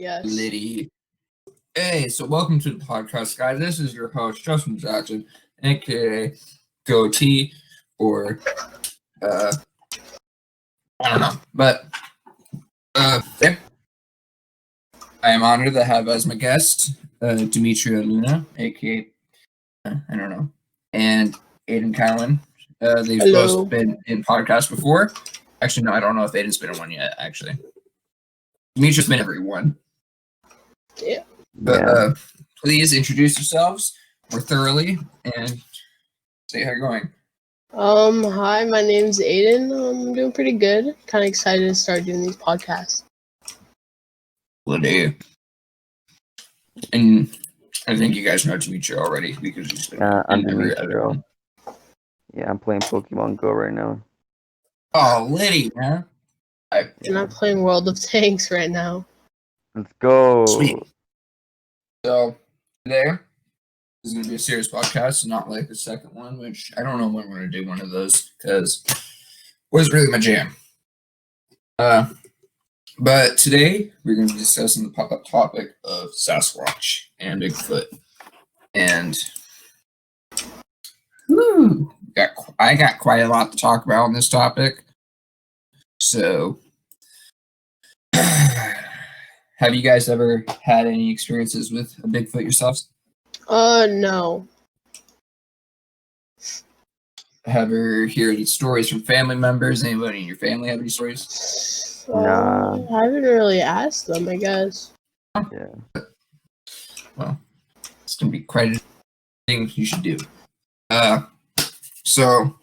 Yes. Liddy. Hey, so welcome to the podcast, guys. This is your host, Justin Jackson, aka Goatee, or I don't know. But yeah. I am honored to have as my guest Demetria Luna, aka I don't know, and Aiden Cowan. They've Hello. both been in podcasts before. Actually, no, I don't know if Aiden's been in one yet, actually. Demetria's been every one. Yeah. But please introduce yourselves more thoroughly and say how you're going. Hi, my name's Aiden. I'm doing pretty good. Kind of excited to start doing these podcasts. Liddy. And I think you guys know Demetria already because you've been I'm in every Demetria. other one. Yeah, I'm playing Pokemon Go right now. Oh, Liddy, man. And I'm playing World of Tanks right now. Let's go. Sweet. So today is going to be a serious podcast, not like the second one, which I don't know when we're going to do one of those because it wasn't really my jam. But today we're going to be discussing the pop-up topic of Sasquatch and Bigfoot. And I got quite a lot to talk about on this topic. So, have you guys ever had any experiences with a Bigfoot yourselves? No. Ever hear any stories from family members? Anybody in your family have any stories? Nah. I haven't really asked them, I guess. Yeah. Well, it's going to be quite a thing you should do. So,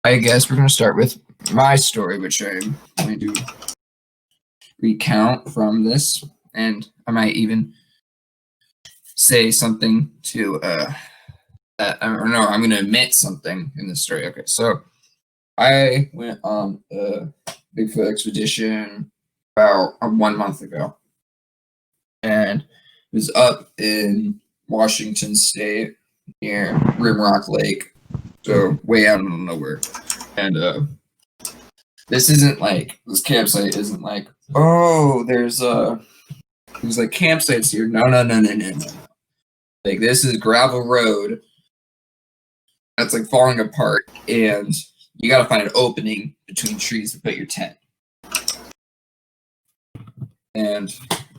I guess we're going to start with my story, which I'm going to recount from this, and I might even say something to, I'm going to admit something in this story. Okay, so I went on a Bigfoot expedition about 1 month ago, and it was up in Washington State near Rimrock Lake, so way out in nowhere. And this campsite isn't like, oh, there's like campsites here. No. Like, this is gravel road that's like falling apart, and you gotta find an opening between trees to put your tent. And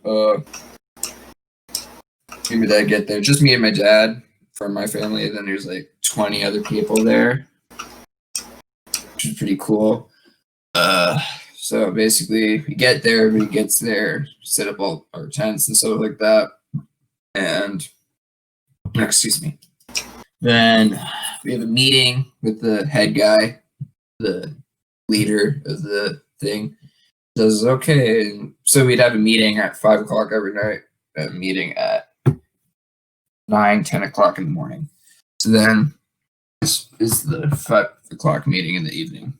me and my dad get there. Just me and my dad from my family. And then there's like 20 other people there, which is pretty cool. So basically, we get there, everybody gets there, set up all our tents and stuff like that. And, excuse me. Then we have a meeting with the head guy, the leader of the thing. Says, okay. And so we'd have a meeting at 5 o'clock every night, a meeting at 9, 10 o'clock in the morning. So then this is the 5 o'clock meeting in the evening.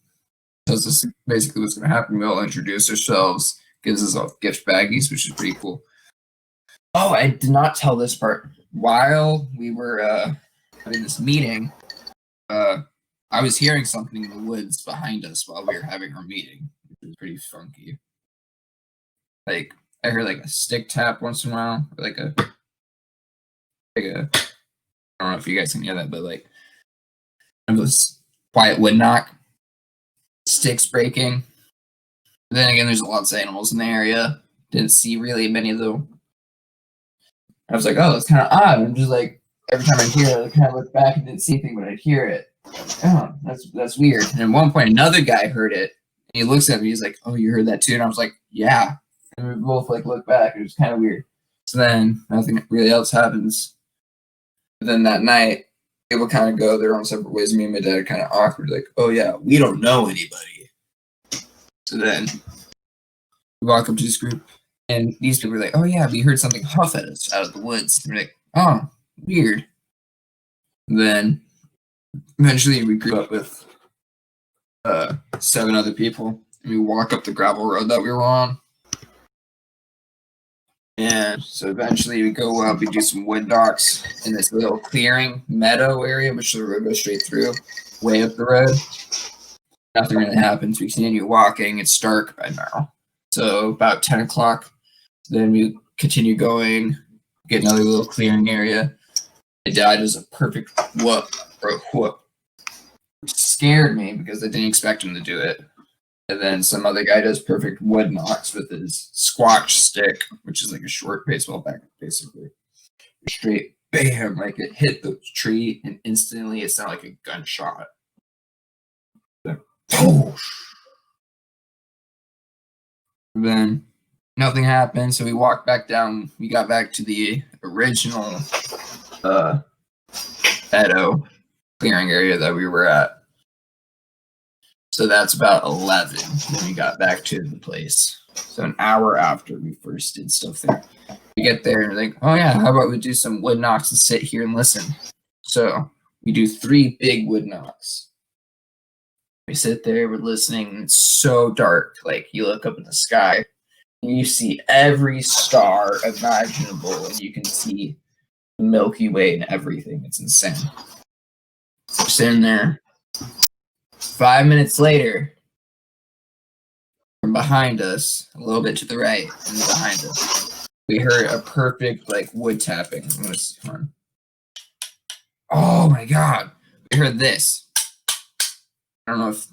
So this is basically what's going to happen. We all introduce ourselves, gives us all gift baggies, which is pretty cool. Oh, I did not tell this part. While we were having this meeting, I was hearing something in the woods behind us while we were having our meeting, which was pretty funky. Like, I heard like a stick tap once in a while, or like a I don't know if you guys can hear that, but like this quiet wood knock, sticks breaking. But then again, there's lots of animals in the area. Didn't see really many of them. I was like, oh, that's kind of odd. I'm just like, every time I hear it, I kind of look back and didn't see anything, but I'd hear it. Oh, that's weird. And at one point, another guy heard it. And he looks at me. He's like, oh, you heard that too? And I was like, yeah. And we both like look back. It was kind of weird. So then nothing really else happens. But then that night, people kind of go their own separate ways. Me and my dad are kind of awkward, like, oh yeah, we don't know anybody. So then we walk up to this group, and these people are like, oh yeah, we heard something huff at us out of the woods. And we're like, oh, weird. And then eventually we grew up with 7 other people, and we walk up the gravel road that we were on. And so eventually we go up, we do some wood docks in this little clearing meadow area, which the road goes straight through, way up the road. Nothing really happens. We continue walking. It's dark by now. So about 10 o'clock, Then we continue going, get another little clearing area. My dad does a perfect whoop, which scared me because I didn't expect him to do it. And then some other guy does perfect wood knocks with his squash stick, which is like a short baseball bat, basically. Straight bam, like it hit the tree, and instantly it sounded like a gunshot. Like, then nothing happened, so we walked back down. We got back to the original Edo clearing area that we were at. So that's about 11 when we got back to the place. So an hour after we first did stuff there. We get there and we're like, oh yeah, how about we do some wood knocks and sit here and listen? So we do 3 big wood knocks. We sit there, we're listening, and it's so dark. Like you look up in the sky, and you see every star imaginable, and you can see the Milky Way and everything. It's insane. We're sitting there. 5 minutes later, from behind us, a little bit to the right and behind us, we heard a perfect like wood tapping. Oh my god! We heard this. I don't know if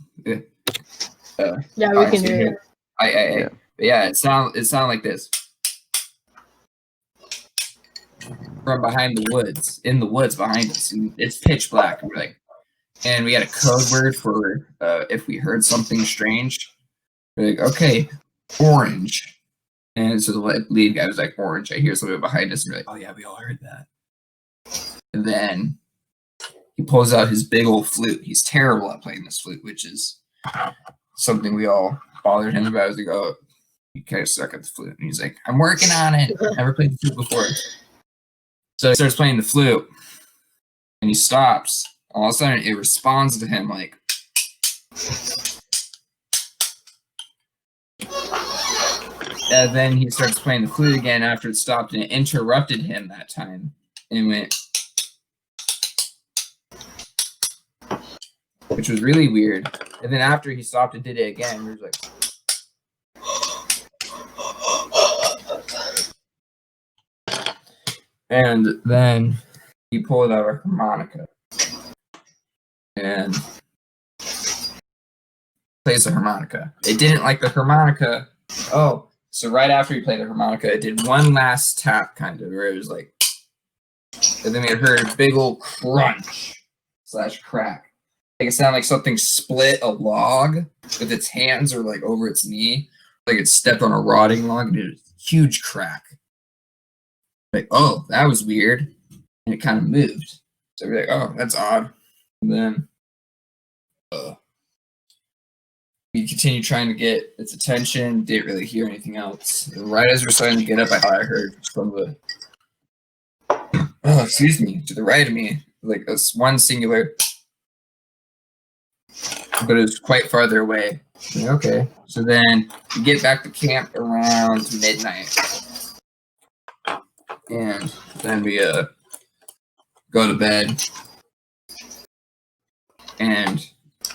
yeah, we can hear it. Yeah, it sounded like this from behind the woods, in the woods behind us. And it's pitch black. And we're like, and we had a code word for if we heard something strange. We're like, okay, orange. And so the lead guy was like, orange. I hear something behind us. And we're like, oh yeah, we all heard that. And then he pulls out his big old flute. He's terrible at playing this flute, which is something we all bothered him about. I was like, oh, you kind of suck at the flute. And he's like, I'm working on it. Never played the flute before. So he starts playing the flute. And he stops. All of a sudden, it responds to him like, and then he starts playing the flute again after it stopped, and it interrupted him that time. And went, which was really weird. And then after he stopped and did it again, he was like, and then he pulled out a harmonica and plays the harmonica. It didn't like the harmonica. Oh, so right after he played the harmonica, it did one last tap, kind of, where it was like, and then we heard a big old crunch / crack. Like it sounded like something split a log with its hands or like over its knee, like it stepped on a rotting log and did a huge crack. Like, oh, that was weird, and it kind of moved. So we're like, oh, that's odd. And then we continued trying to get its attention. Didn't really hear anything else. And right as we're starting to get up, I heard from the to the right of me, like this one singular, but it was quite farther away. Like, okay, so then we get back to camp around midnight, and then we go to bed. And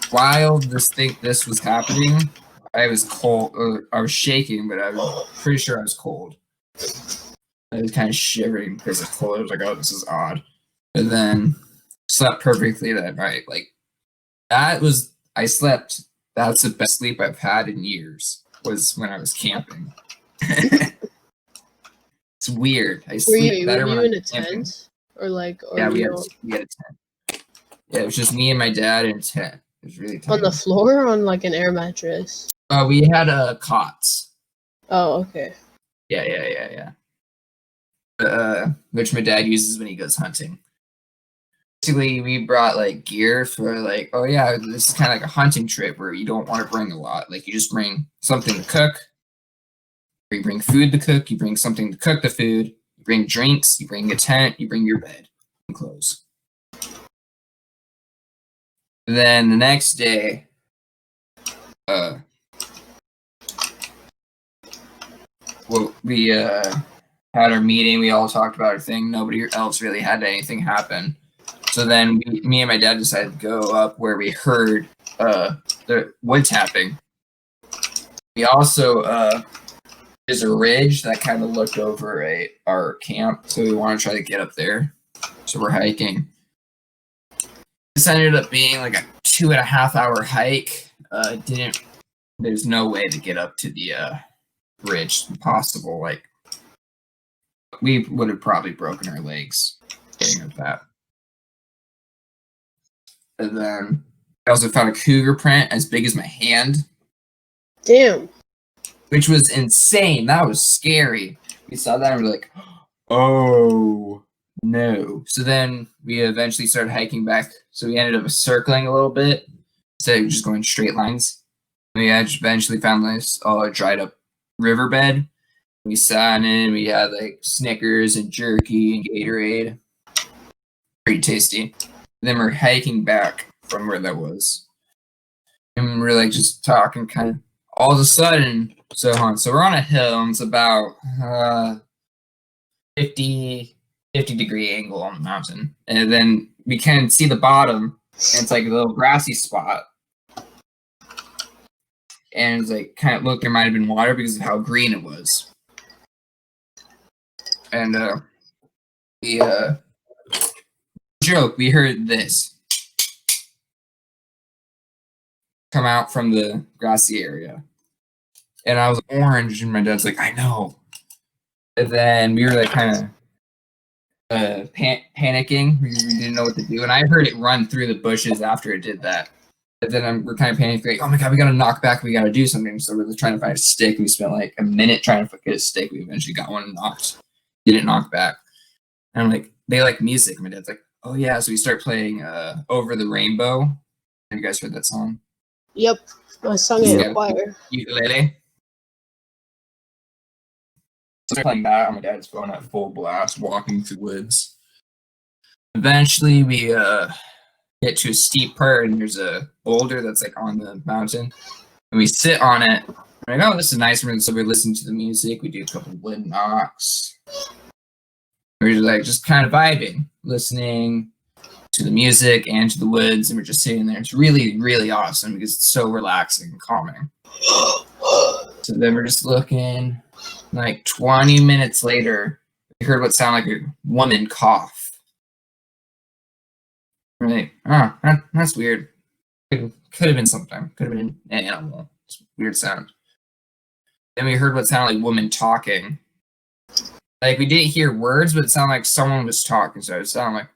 while this was happening, I was cold. I was shaking, but I was pretty sure I was cold. I was kind of shivering because it's cold. I was like, oh, this is odd. And then slept perfectly that night. Like I slept. That's the best sleep I've had in years. Was when I was camping. It's weird. I sleep better when I'm in a camping. tent or like? Or Yeah, we had a tent. Yeah, it was just me and my dad in a tent. It was really tiny. On the floor or on like an air mattress? We had cots. Oh, okay. Yeah. Which my dad uses when he goes hunting. Basically, we brought like gear for like, oh yeah, this is kind of like a hunting trip where you don't want to bring a lot. Like you just bring something to cook. Or you bring food to cook. You bring something to cook the food. You bring drinks. You bring a tent. You bring your bed and clothes. Then the next day, we had our meeting. We all talked about our thing. Nobody else really had anything happen. So then me and my dad decided to go up where we heard the wood tapping. We also there's a ridge that kind of looked over our camp, so we want to try to get up there. So we're hiking. This ended up being like a 2.5 hour hike. There's no way to get up to the ridge possible. Like, we would have probably broken our legs getting up that. And then I also found a cougar print as big as my hand. Damn. Which was insane. That was scary. We saw that and we're like, oh no. So then we eventually started hiking back. So we ended up circling a little bit instead of just going straight lines. We eventually found this dried up riverbed. We sat in, we had like Snickers and jerky and Gatorade. Pretty tasty. And then we're hiking back from where that was. And we're like just talking kind of all of a sudden. So we're on a hill and it's about 50 degree angle on the mountain. And then we can see the bottom and it's like a little grassy spot. And it's like kind of looked, there might have been water because of how green it was. And we we heard this come out from the grassy area. And I was orange, and my dad's like, I know. And then we were like kind of panicking. We didn't know what to do. And I heard it run through the bushes after it did that. And then we're kind of panicking, like, oh my God, we got to knock back. We got to do something. So we're trying to find a stick. We spent like a minute trying to get a stick. We eventually got one and didn't knock back. And I'm like, they like music. My dad's like, oh yeah. So we start playing Over the Rainbow. Have you guys heard that song? Yep. I sung it in choir. Ukulele. So playing that on my dad's phone at full blast, walking through woods. Eventually, we get to a steep part, and there's a boulder that's like on the mountain, and we sit on it. We're like, oh, this is nice. So we listen to the music. We do a couple of wood knocks. We're like just kind of vibing, listening to the music and to the woods, and we're just sitting there. It's really, really awesome because it's so relaxing and calming. So then we're just looking. Like 20 minutes later, we heard what sounded like a woman cough. We're like, oh, that's weird. Could have been something. Could have been an animal. It's a weird sound. Then we heard what sounded like woman talking. Like, we didn't hear words, but it sounded like someone was talking. So it sounded like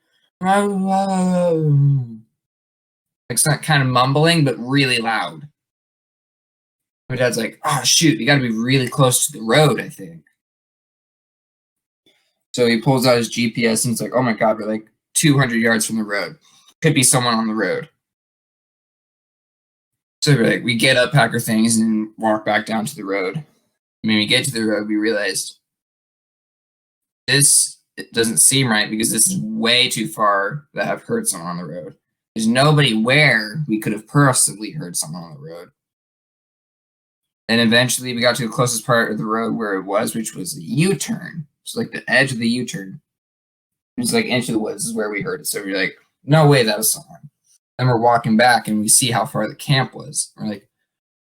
it's not kind of mumbling, but really loud. My dad's like, oh, shoot, we got to be really close to the road, I think. So he pulls out his GPS and it's like, oh my God, we're like 200 yards from the road. Could be someone on the road. So we get up, pack our things, and walk back down to the road. When we get to the road, we realized it doesn't seem right because this is way too far to have heard someone on the road. There's nobody where we could have possibly heard someone on the road. And eventually we got to the closest part of the road where it was, which was a U-turn. It's like the edge of the U-turn. It's like into the woods is where we heard it. So we're like, no way that was someone. Then we're walking back and we see how far the camp was. We're like,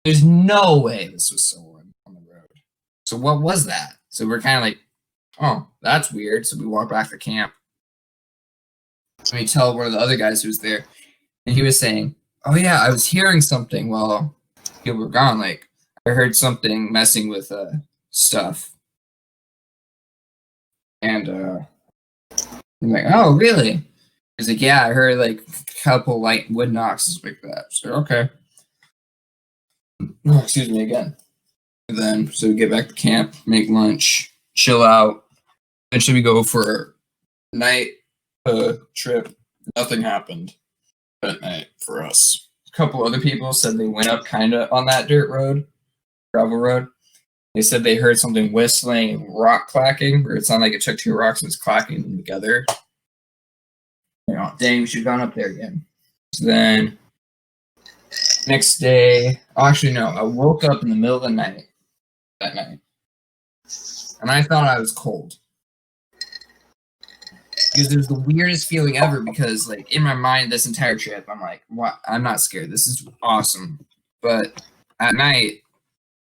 there's no way this was someone on the road. So what was that? So we're kind of like, oh, that's weird. So we walk back to camp. And we tell one of the other guys who was there. And he was saying, oh yeah, I was hearing something while you were gone. Like, I heard something messing with stuff. And I'm like, oh, really? He's like, yeah, I heard like a couple light wood knocks like that. So, okay. Oh, excuse me again. And then, so we get back to camp, make lunch, chill out. Eventually we go for a night trip. Nothing happened that night for us. A couple other people said they went up kind of on that dirt road. Gravel road. They said they heard something whistling and rock clacking, where it sounded like it took two rocks and was clacking them together. You know, dang, we should have gone up there again. So then, next day, actually no, I woke up in the middle of the night that night, and I thought I was cold because it was the weirdest feeling ever. Because like in my mind, this entire trip, I'm like, what? I'm not scared. This is awesome. But at night,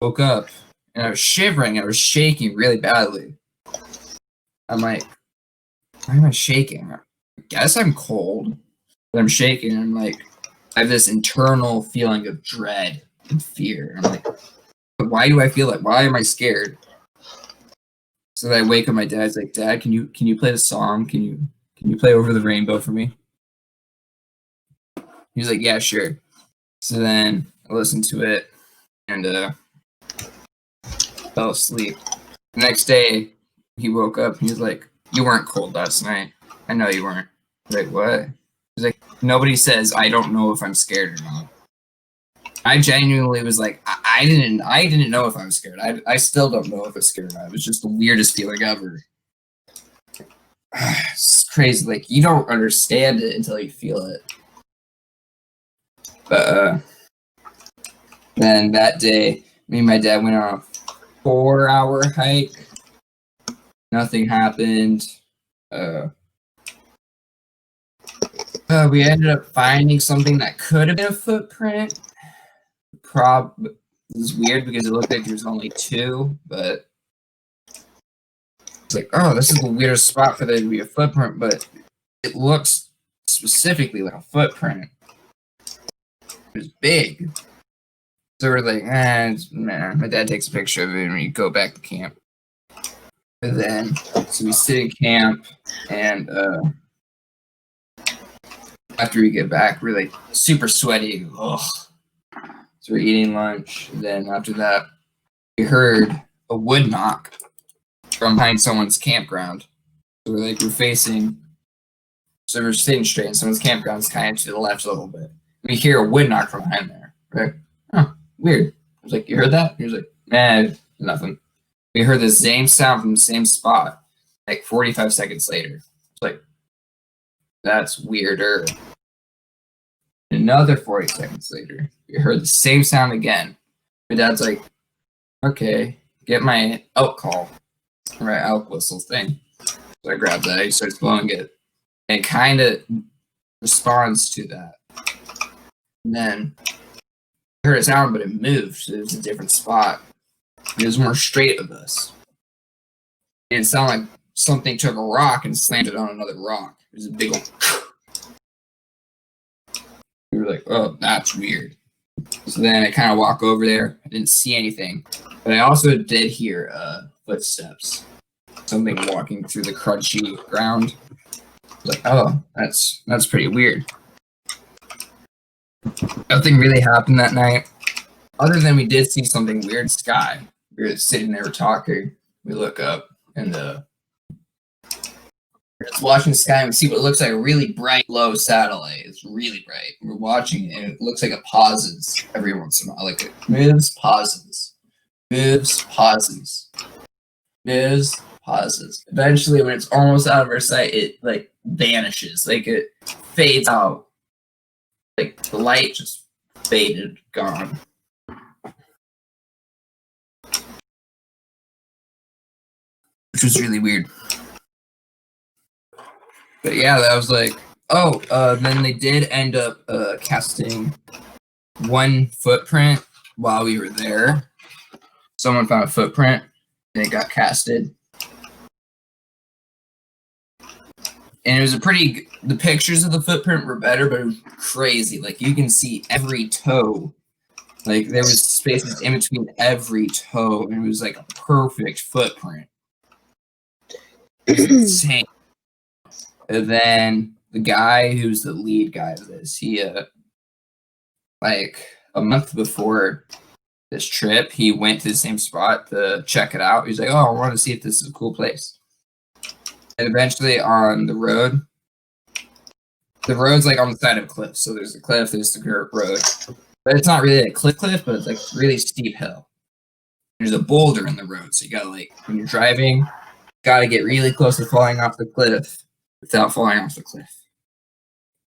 woke up and I was shivering. I was shaking really badly. I'm like, why am I shaking? I guess I'm cold, but I'm shaking. And I'm like, I have this internal feeling of dread and fear. I'm like, but why do I feel like? Why am I scared? So then I wake up. My dad's like, Dad, can you play the song? Can you play Over the Rainbow for me? He's like, yeah, sure. So then I listened to it and fell asleep. The next day, he woke up and he was like, you weren't cold last night. I know you weren't. I was like, what? He's like, nobody says I don't know if I'm scared or not. I genuinely was like, I didn't know if I was scared. I still don't know if I'm scared or not. It was just the weirdest feeling ever. It's crazy. Like, you don't understand it until you feel it. But then that day, me and my dad went on a 4-hour hike. Nothing happened. We ended up finding something that could have been a footprint. It was weird because it looked like there was only 2, but it's like, oh, this is the weirdest spot for there to be a footprint, but it looks specifically like a footprint. It was big. So we're like, nah. My dad takes a picture of it and we go back to camp. And then, so we sit in camp and after we get back, we're like super sweaty. Ugh. So we're eating lunch. And then after that, we heard a wood knock from behind someone's campground. So we're facing, so we're sitting straight, and someone's campground's kind of to the left a little bit. We hear a wood knock from behind there. We're like, huh, weird. I was like, you heard that? He was like, nah, nothing. We heard the same sound from the same spot, like 45 seconds later. It's like, that's weirder. Another 40 seconds later, we heard the same sound again. My dad's like, okay, get my elk call, my elk whistle thing. So I grabbed that, he starts blowing it, and it kind of responds to that. And then I heard a sound, but it moved. So it was a different spot. It was more straight of us. It sounded like something took a rock and slammed it on another rock. It was a big old. We were like, oh, that's weird. So then I kind of walk over there. I didn't see anything, but I also did hear footsteps. Something walking through the crunchy ground. I was like, oh, that's pretty weird. Nothing really happened that night, other than we did see something weird in the sky. We were sitting there talking. We look up and we're just watching the sky and we see what looks like a really bright, low satellite. It's really bright. We're watching it and it looks like it pauses every once in a while. Like it moves, pauses, moves, pauses, moves, pauses. Eventually, when it's almost out of our sight, it like vanishes. Like it fades out. Like the light just faded, gone. Which was really weird. But yeah, that was like, oh, then they did end up casting one footprint while we were there. Someone found a footprint and it got casted. And it was the pictures of the footprint were better, but it was crazy. Like you can see every toe. Like there was spaces in between every toe, and it was like a perfect footprint. It was insane. And then the guy who's the lead guy of this, he like a month before this trip, he went to the same spot to check it out. He's like, oh, I want to see if this is a cool place. And eventually on the road's like on the side of a cliff. So there's a cliff, there's the road. But it's not really a cliff, but it's like a really steep hill. There's a boulder in the road. So you gotta like, when you're driving, gotta get really close to falling off the cliff without falling off the cliff.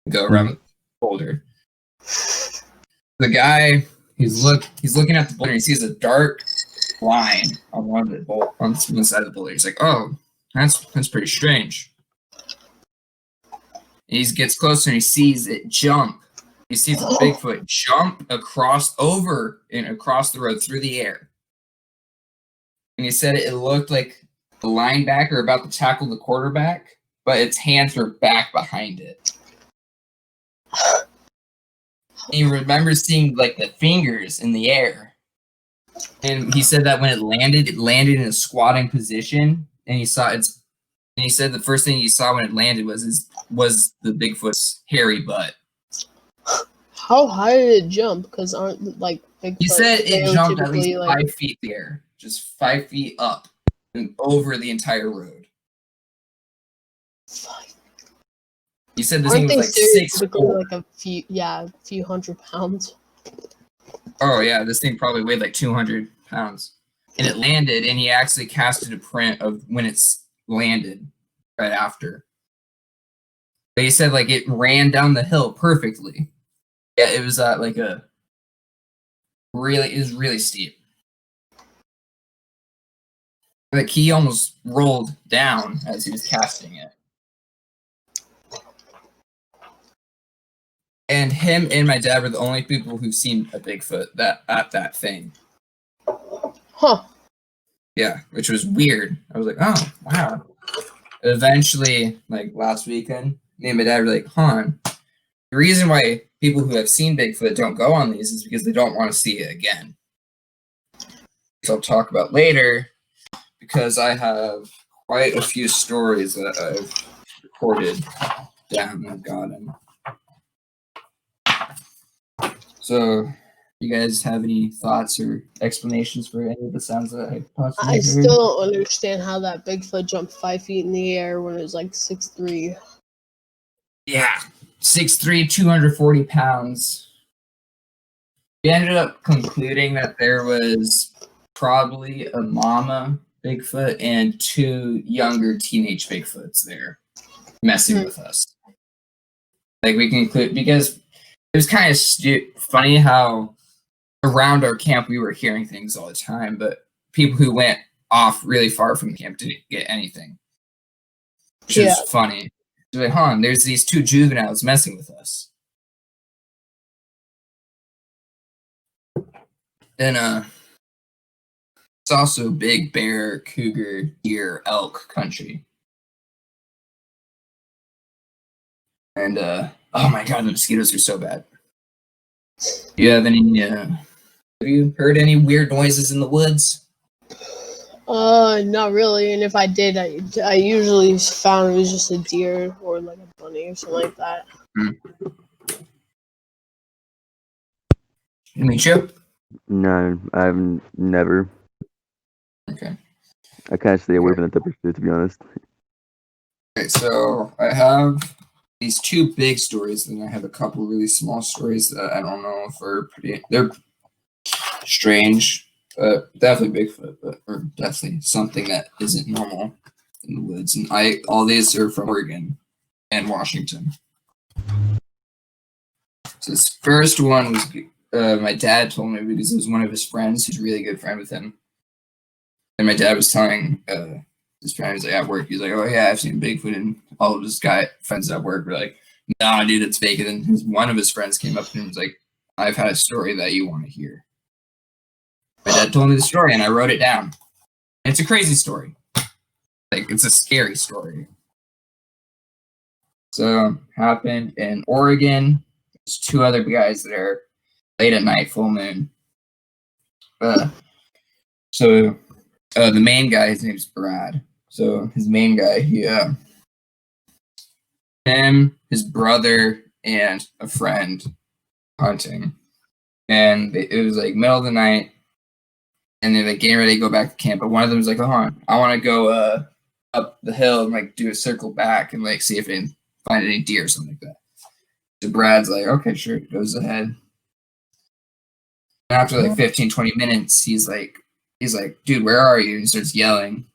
Go around the boulder. The guy, he's looking at the boulder and he sees a dark line on one side of the boulder. He's like, oh, that's pretty strange. And he gets closer and he sees it jump. He sees a Bigfoot jump across the road through the air. and he said it looked like the linebacker about to tackle the quarterback, but its hands were back behind it. And he remembers seeing like the fingers in the air. And he said that when it landed in a squatting position, and he said the first thing he saw when it landed was the Bigfoot's hairy butt. How high did it jump? Because aren't like Bigfoot? He said it jumped at least stereotypically, 5 feet in the air, just 5 feet up and over the entire road. He said this thing Aren't was they like stereotypically 6'4". like a few hundred pounds? Oh yeah, this thing probably weighed like 200 pounds. And it landed, and he actually casted a print of when it's landed right after. But he said like it ran down the hill perfectly. Yeah, it was like it was really steep. Like he almost rolled down as he was casting it. And him and my dad were the only people who've seen a Bigfoot at that thing. Huh. Yeah, which was weird. I was like, oh, wow. Eventually, like last weekend, me and my dad were like, the reason why people who have seen Bigfoot don't go on these is because they don't want to see it again. Which I'll talk about later, because I have quite a few stories that I've recorded down and I've gotten. So, you guys have any thoughts or explanations for any of the sounds that I possibly I heard? still don't understand how that Bigfoot jumped 5 feet in the air when it was like 6'3". Yeah, 6'3", 240 pounds. We ended up concluding that there was probably a mama Bigfoot and 2 younger teenage Bigfoots there messing with us. Like we conclude, because it was kind of funny how around our camp we were hearing things all the time, but people who went off really far from the camp didn't get anything. Which is funny. Like, there's these 2 juveniles messing with us. And it's also big bear, cougar, deer, elk country. And oh my god, the mosquitoes are so bad. Do you have any have you heard any weird noises in the woods? Not really. And if I did, I usually found it was just a deer or like a bunny or something like that. Demetria? No, I've never. Okay. I kind of stay away from that type of shit, to be honest. Okay, so I have these 2 big stories, and I have a couple really small stories that I don't know if they're strange, but definitely Bigfoot, or definitely something that isn't normal in the woods. And all these are from Oregon and Washington. So this first one was my dad told me because it was one of his friends who's a really good friend with him. And my dad was telling his friend, he was like at work, he's like, oh yeah, I've seen Bigfoot, and all of his friends at work were like, nah, dude, it's fake. And then one of his friends came up to him and was like, I've had a story that you want to hear. My dad told me the story, and I wrote it down. It's a crazy story. Like, it's a scary story. So, happened in Oregon. There's 2 other guys there, late at night, full moon. So, the main guy, his name's Brad. So, his main guy, him, his brother, and a friend hunting. And it was like middle of the night. And they're like getting ready to go back to camp, but one of them was like, I want to go up the hill and like do a circle back and like see if I can find any deer or something like that. So Brad's like, okay, sure, goes ahead. And after like 15, 20 minutes, he's like, dude, where are you? And he starts yelling.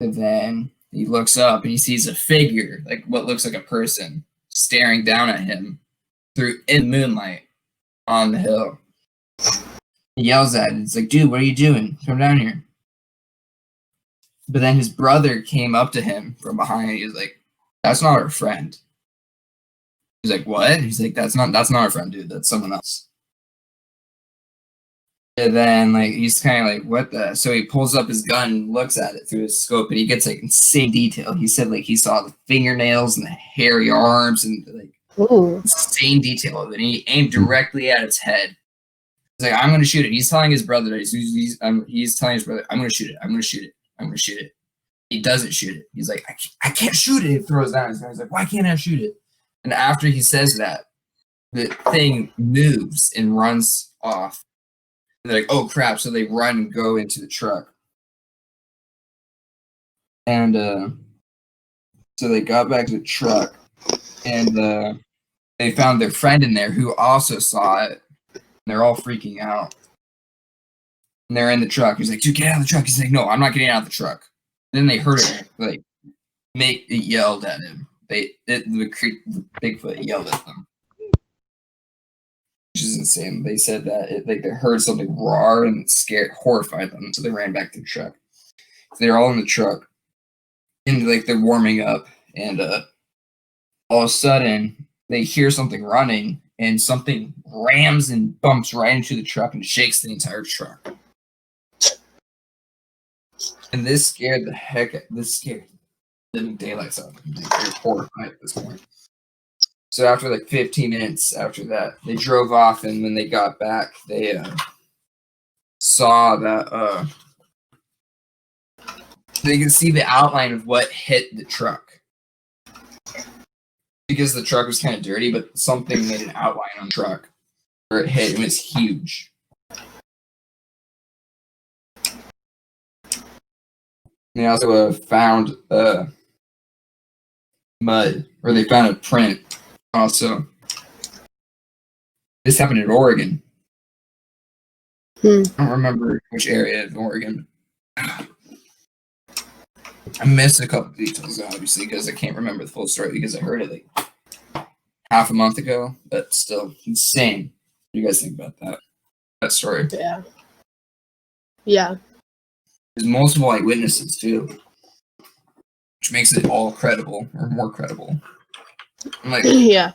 And then he looks up and he sees a figure, like what looks like a person, staring down at him in the moonlight on the hill. He yells at him. It's like, dude, what are you doing? Come down here. But then his brother came up to him from behind. He was like, that's not our friend. He's like, what? He's like, that's not our friend, dude. That's someone else. And then like he's kind of like, what the? So he pulls up his gun, and looks at it through his scope, and he gets like insane detail. He said like he saw the fingernails and the hairy arms and like insane detail of it. And he aimed directly at its head. He's like, I'm gonna shoot it. He's telling his brother. He's telling his brother, I'm gonna shoot it. I'm gonna shoot it. I'm gonna shoot it. He doesn't shoot it. He's like, I can't shoot it. He throws down his gun. He's like, why can't I shoot it? And after he says that, the thing moves and runs off. And they're like, oh crap. So they run and go into the truck. And so they got back to the truck and they found their friend in there who also saw it. And they're all freaking out. And they're in the truck. He's like, dude, get out of the truck. He's like, no, I'm not getting out of the truck. Then they heard it like it yelled at him. The Bigfoot yelled at them. Which is insane. They said that they heard something roar and it horrified them, so they ran back to the truck. So they're all in the truck, and like they're warming up, and all of a sudden they hear something running, and something rams and bumps right into the truck and shakes the entire truck. And this scared the living daylights out of them. They're horrified at this point. So after like 15 minutes after that, they drove off, and when they got back, they saw that they could see the outline of what hit the truck. Because the truck was kind of dirty, but something made an outline on the truck where it hit. It was huge. They also found mud, or they found a print. Also, this happened in Oregon. I don't remember which area of Oregon. I missed a couple details, obviously, because I can't remember the full story because I heard it like half a month ago. But still, insane. What do you guys think about that story? Yeah. There's multiple eyewitnesses too, which makes it all credible or more credible. I'm like, yeah.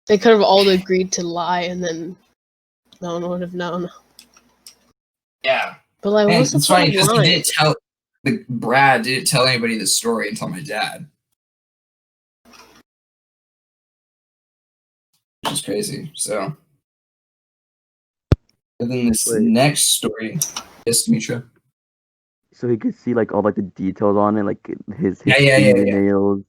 They could have all agreed to lie, and then no one would have known. yeah. But like, And what's the it's funny point of because lying? Brad didn't tell anybody the story until my dad. Which is crazy. So, and then this next story, yes, Dimitra. So he could see like all like the details on it, like his Yeah. fingernails.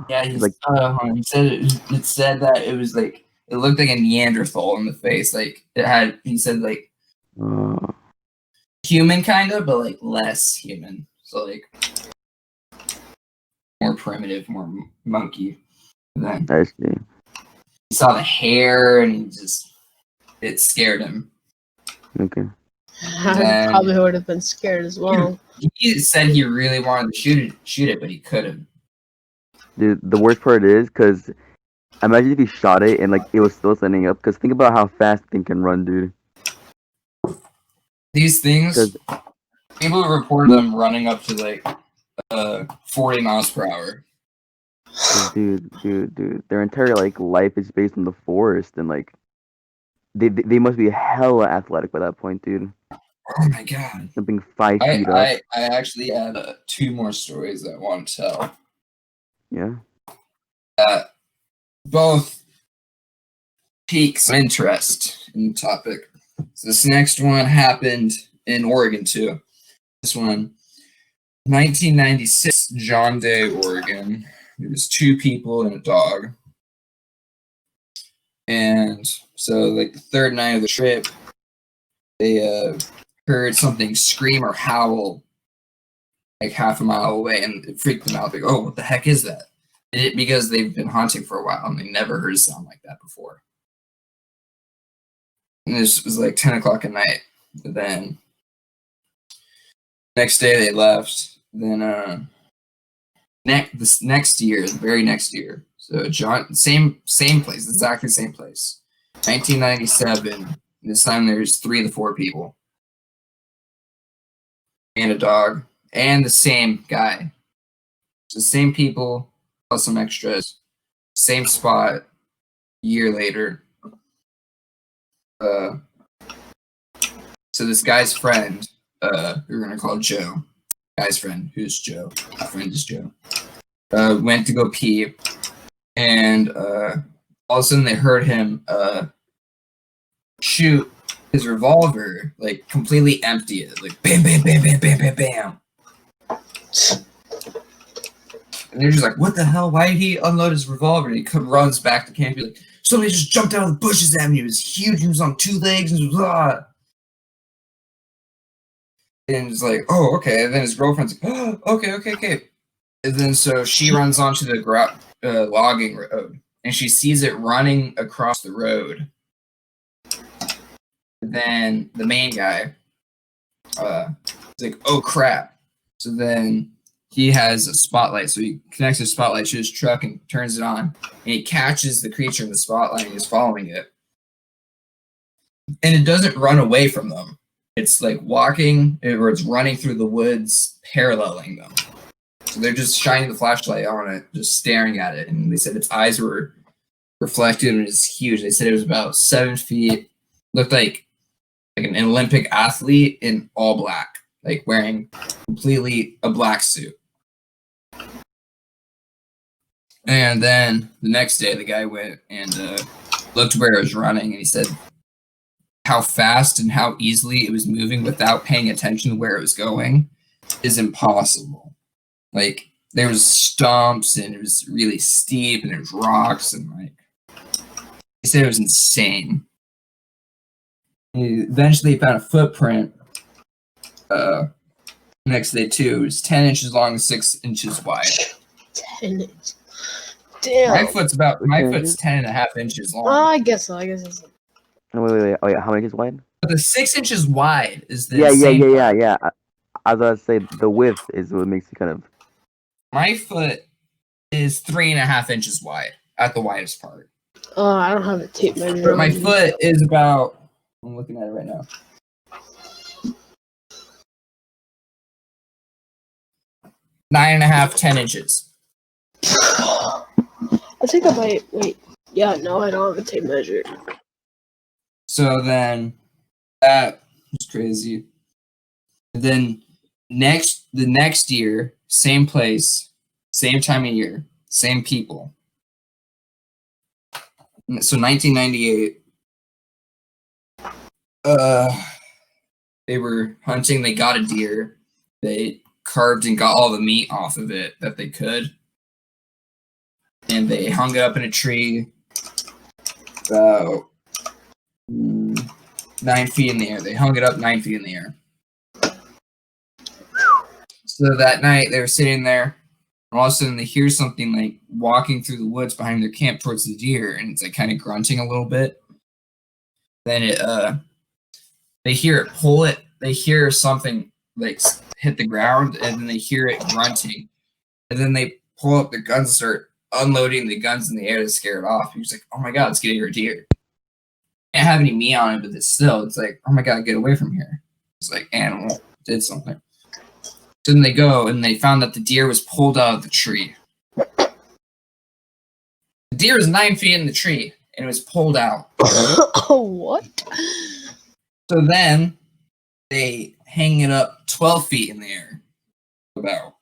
He said it said that it was like it looked like a Neanderthal in the face. Like he said like human kind of, but like less human. So like more primitive, more monkey. And then I see. he saw the hair and it scared him. Okay. I probably would have been scared as well. He said he really wanted to shoot it, but he couldn't. Dude, the worst part is because imagine if he shot it and like it was still standing up. Because think about how fast the thing can run, dude. These things, people report them running up to like 40 miles per hour. Dude, their entire like life is based in the forest, and like they must be hella athletic by that point, dude. Oh my god! Jumping 5 feet up. I actually had 2 more stories that I want to tell. Yeah. Both piques interest in the topic. So this next one happened in Oregon too. This one, 1996, John Day, Oregon. There was 2 people and a dog. And so like the third night of the trip, they heard something scream or howl like half a mile away, and it freaked them out. Like, oh, what the heck is that? Because they've been hunting for a while and they never heard a sound like that before. And this was like 10 o'clock at night. But then next day they left. Then this next year, the very next year. So John, same place, exactly same place. 1997. This time there's 3 to 4 people. And a dog. And the same guy. So same people plus some extras. Same spot. A year later. So this guy's friend, we're gonna call Joe. Guy's friend, who's Joe? My friend is Joe. Went to go pee, and all of a sudden they heard him shoot his revolver, like completely empty it, like bam, bam, bam, bam, bam, bam, bam. And they're just like, what the hell? Why did he unload his revolver? And he runs back to camp. He's like, somebody just jumped out of the bushes at me. It was huge. He was on 2 legs. And blah. And it's like, oh, okay. And then his girlfriend's like, oh, okay. And then so she runs onto the logging road, and she sees it running across the road. And then the main guy, is like, oh crap. So then he has a spotlight, so he connects his spotlight to his truck and turns it on, and he catches the creature in the spotlight and he's following it. And it doesn't run away from them. It's like walking, or it's running through the woods, paralleling them. So they're just shining the flashlight on it, just staring at it. And they said its eyes were reflected and it was huge. They said it was about 7 feet, looked like an Olympic athlete in all black, like wearing completely a black suit. And then the next day, the guy went and looked where it was running, and he said how fast and how easily it was moving without paying attention to where it was going is impossible. Like, there was stumps, and it was really steep, and there was rocks, and like, he said it was insane. He eventually found a footprint next day too. It was 10 inches long and 6 inches wide. 10 inches. Damn. My foot's 10.5 inches long. I guess so. Wait. Oh yeah, how many inches wide? But the 6 inches wide is the Yeah. I was about to say the width is what makes it kind of. My foot is 3.5 inches wide at the widest part. I don't have a tape measure. But my foot is about. I'm looking at it right now. Nine and a half, 10 inches. I think I might wait. Yeah, no, I don't have a tape measure. So then that was crazy. And then the next year, same place, same time of year, same people. So 1998. They were hunting, they got a deer. They carved and got all the meat off of it that they could. And they hung it up in a tree about 9 feet in the air. They hung it up 9 feet in the air. So that night they were sitting there, and all of a sudden they hear something like walking through the woods behind their camp towards the deer, and it's like kind of grunting a little bit. Then they hear it pull it. They hear something like hit the ground, and then they hear it grunting. And then they pull up the guns and start unloading the guns in the air to scare it off. He was like, oh my God, it's getting a deer. Can't have any meat on it, but it's like, oh my God, get away from here. It's like animal did something. So then they go, and they found that the deer was pulled out of the tree. The deer was 9 feet in the tree, and it was pulled out. What? So then they hang it up 12 feet in the air. About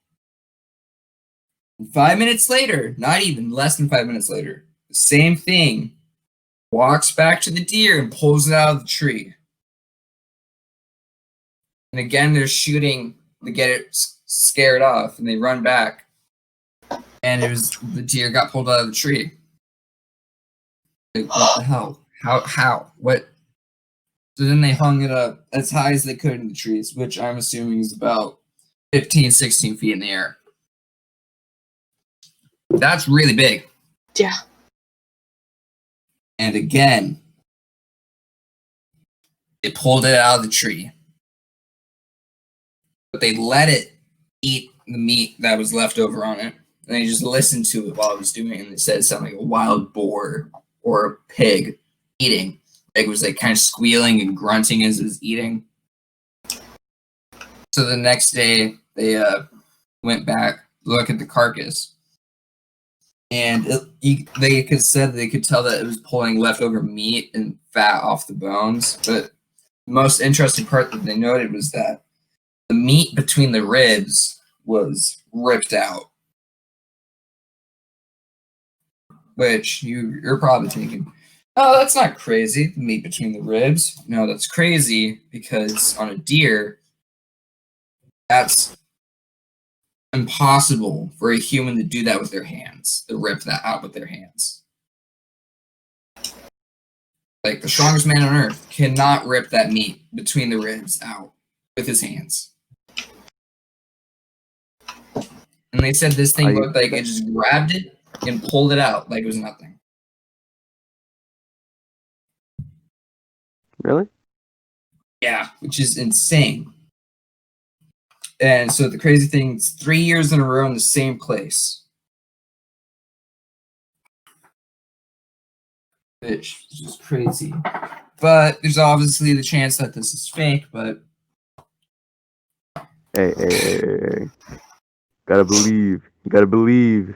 5 minutes later, not even less than 5 minutes later, the same thing walks back to the deer and pulls it out of the tree. And again, they're shooting to get it scared off, and they run back. And the deer got pulled out of the tree. Like, what the hell? How? What? So then they hung it up as high as they could in the trees, which I'm assuming is about 15, 16 feet in the air. That's really big. Yeah. And again, they pulled it out of the tree. But they let it eat the meat that was left over on it. And they just listened to it while it was doing it. And it said it sounded like a wild boar or a pig eating. It was like kind of squealing and grunting as it was eating. So the next day, they went back to look at the carcass. And they could tell that it was pulling leftover meat and fat off the bones. But The most interesting part that they noted was that the meat between the ribs was ripped out. Which you're probably thinking, oh, that's not crazy, the meat between the ribs. No, that's crazy because on a deer, that's impossible for a human to do that with their hands, to rip that out with their hands. Like, the strongest man on earth cannot rip that meat between the ribs out with his hands. And they said this thing looked like it just grabbed it and pulled it out like it was nothing. Really? Yeah, which is insane. And so the crazy thing is 3 years in a row in the same place. Which is just crazy. But there's obviously the chance that this is fake, but... Hey. Gotta believe. You gotta believe.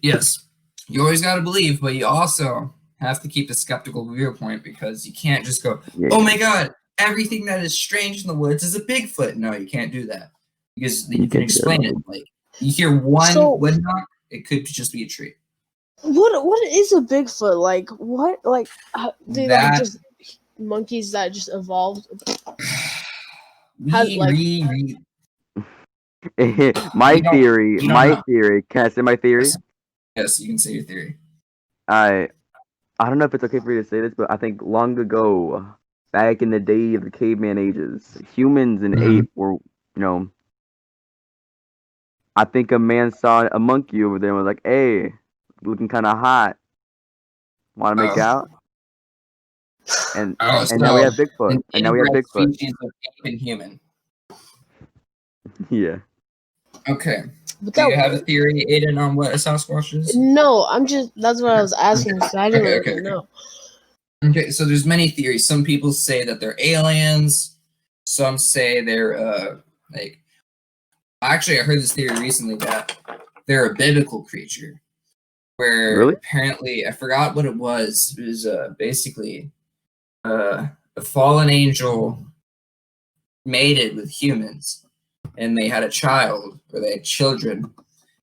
Yes, you always gotta believe, but you also have to keep a skeptical viewpoint because you can't just go, oh my god, everything that is strange in the woods is a Bigfoot. No, you can't do that. Because you can explain it. Like, you hear one wood knock, it could just be a tree. What is a Bigfoot? Like, what? Like, they like just monkeys that just evolved? My theory. Can I say my theory? Yes, you can say your theory. I don't know if it's okay for you to say this, but I think long ago, back in the day of the caveman ages, humans and ape were, I think a man saw a monkey over there and was like, hey, looking kind of hot. Want to make out? And now we have Bigfoot. And now we have Bigfoot. Species of ape and human. Yeah. Okay. Do you have a theory, Aiden, on what a Sasquatch is? No, that's what I was asking because I didn't really know. Okay, so there's many theories. Some people say that they're aliens. Some say they're actually, I heard this theory recently that they're a biblical creature. Where apparently, I forgot what it was. It was basically a fallen angel mated with humans, and they had a child, or they had children.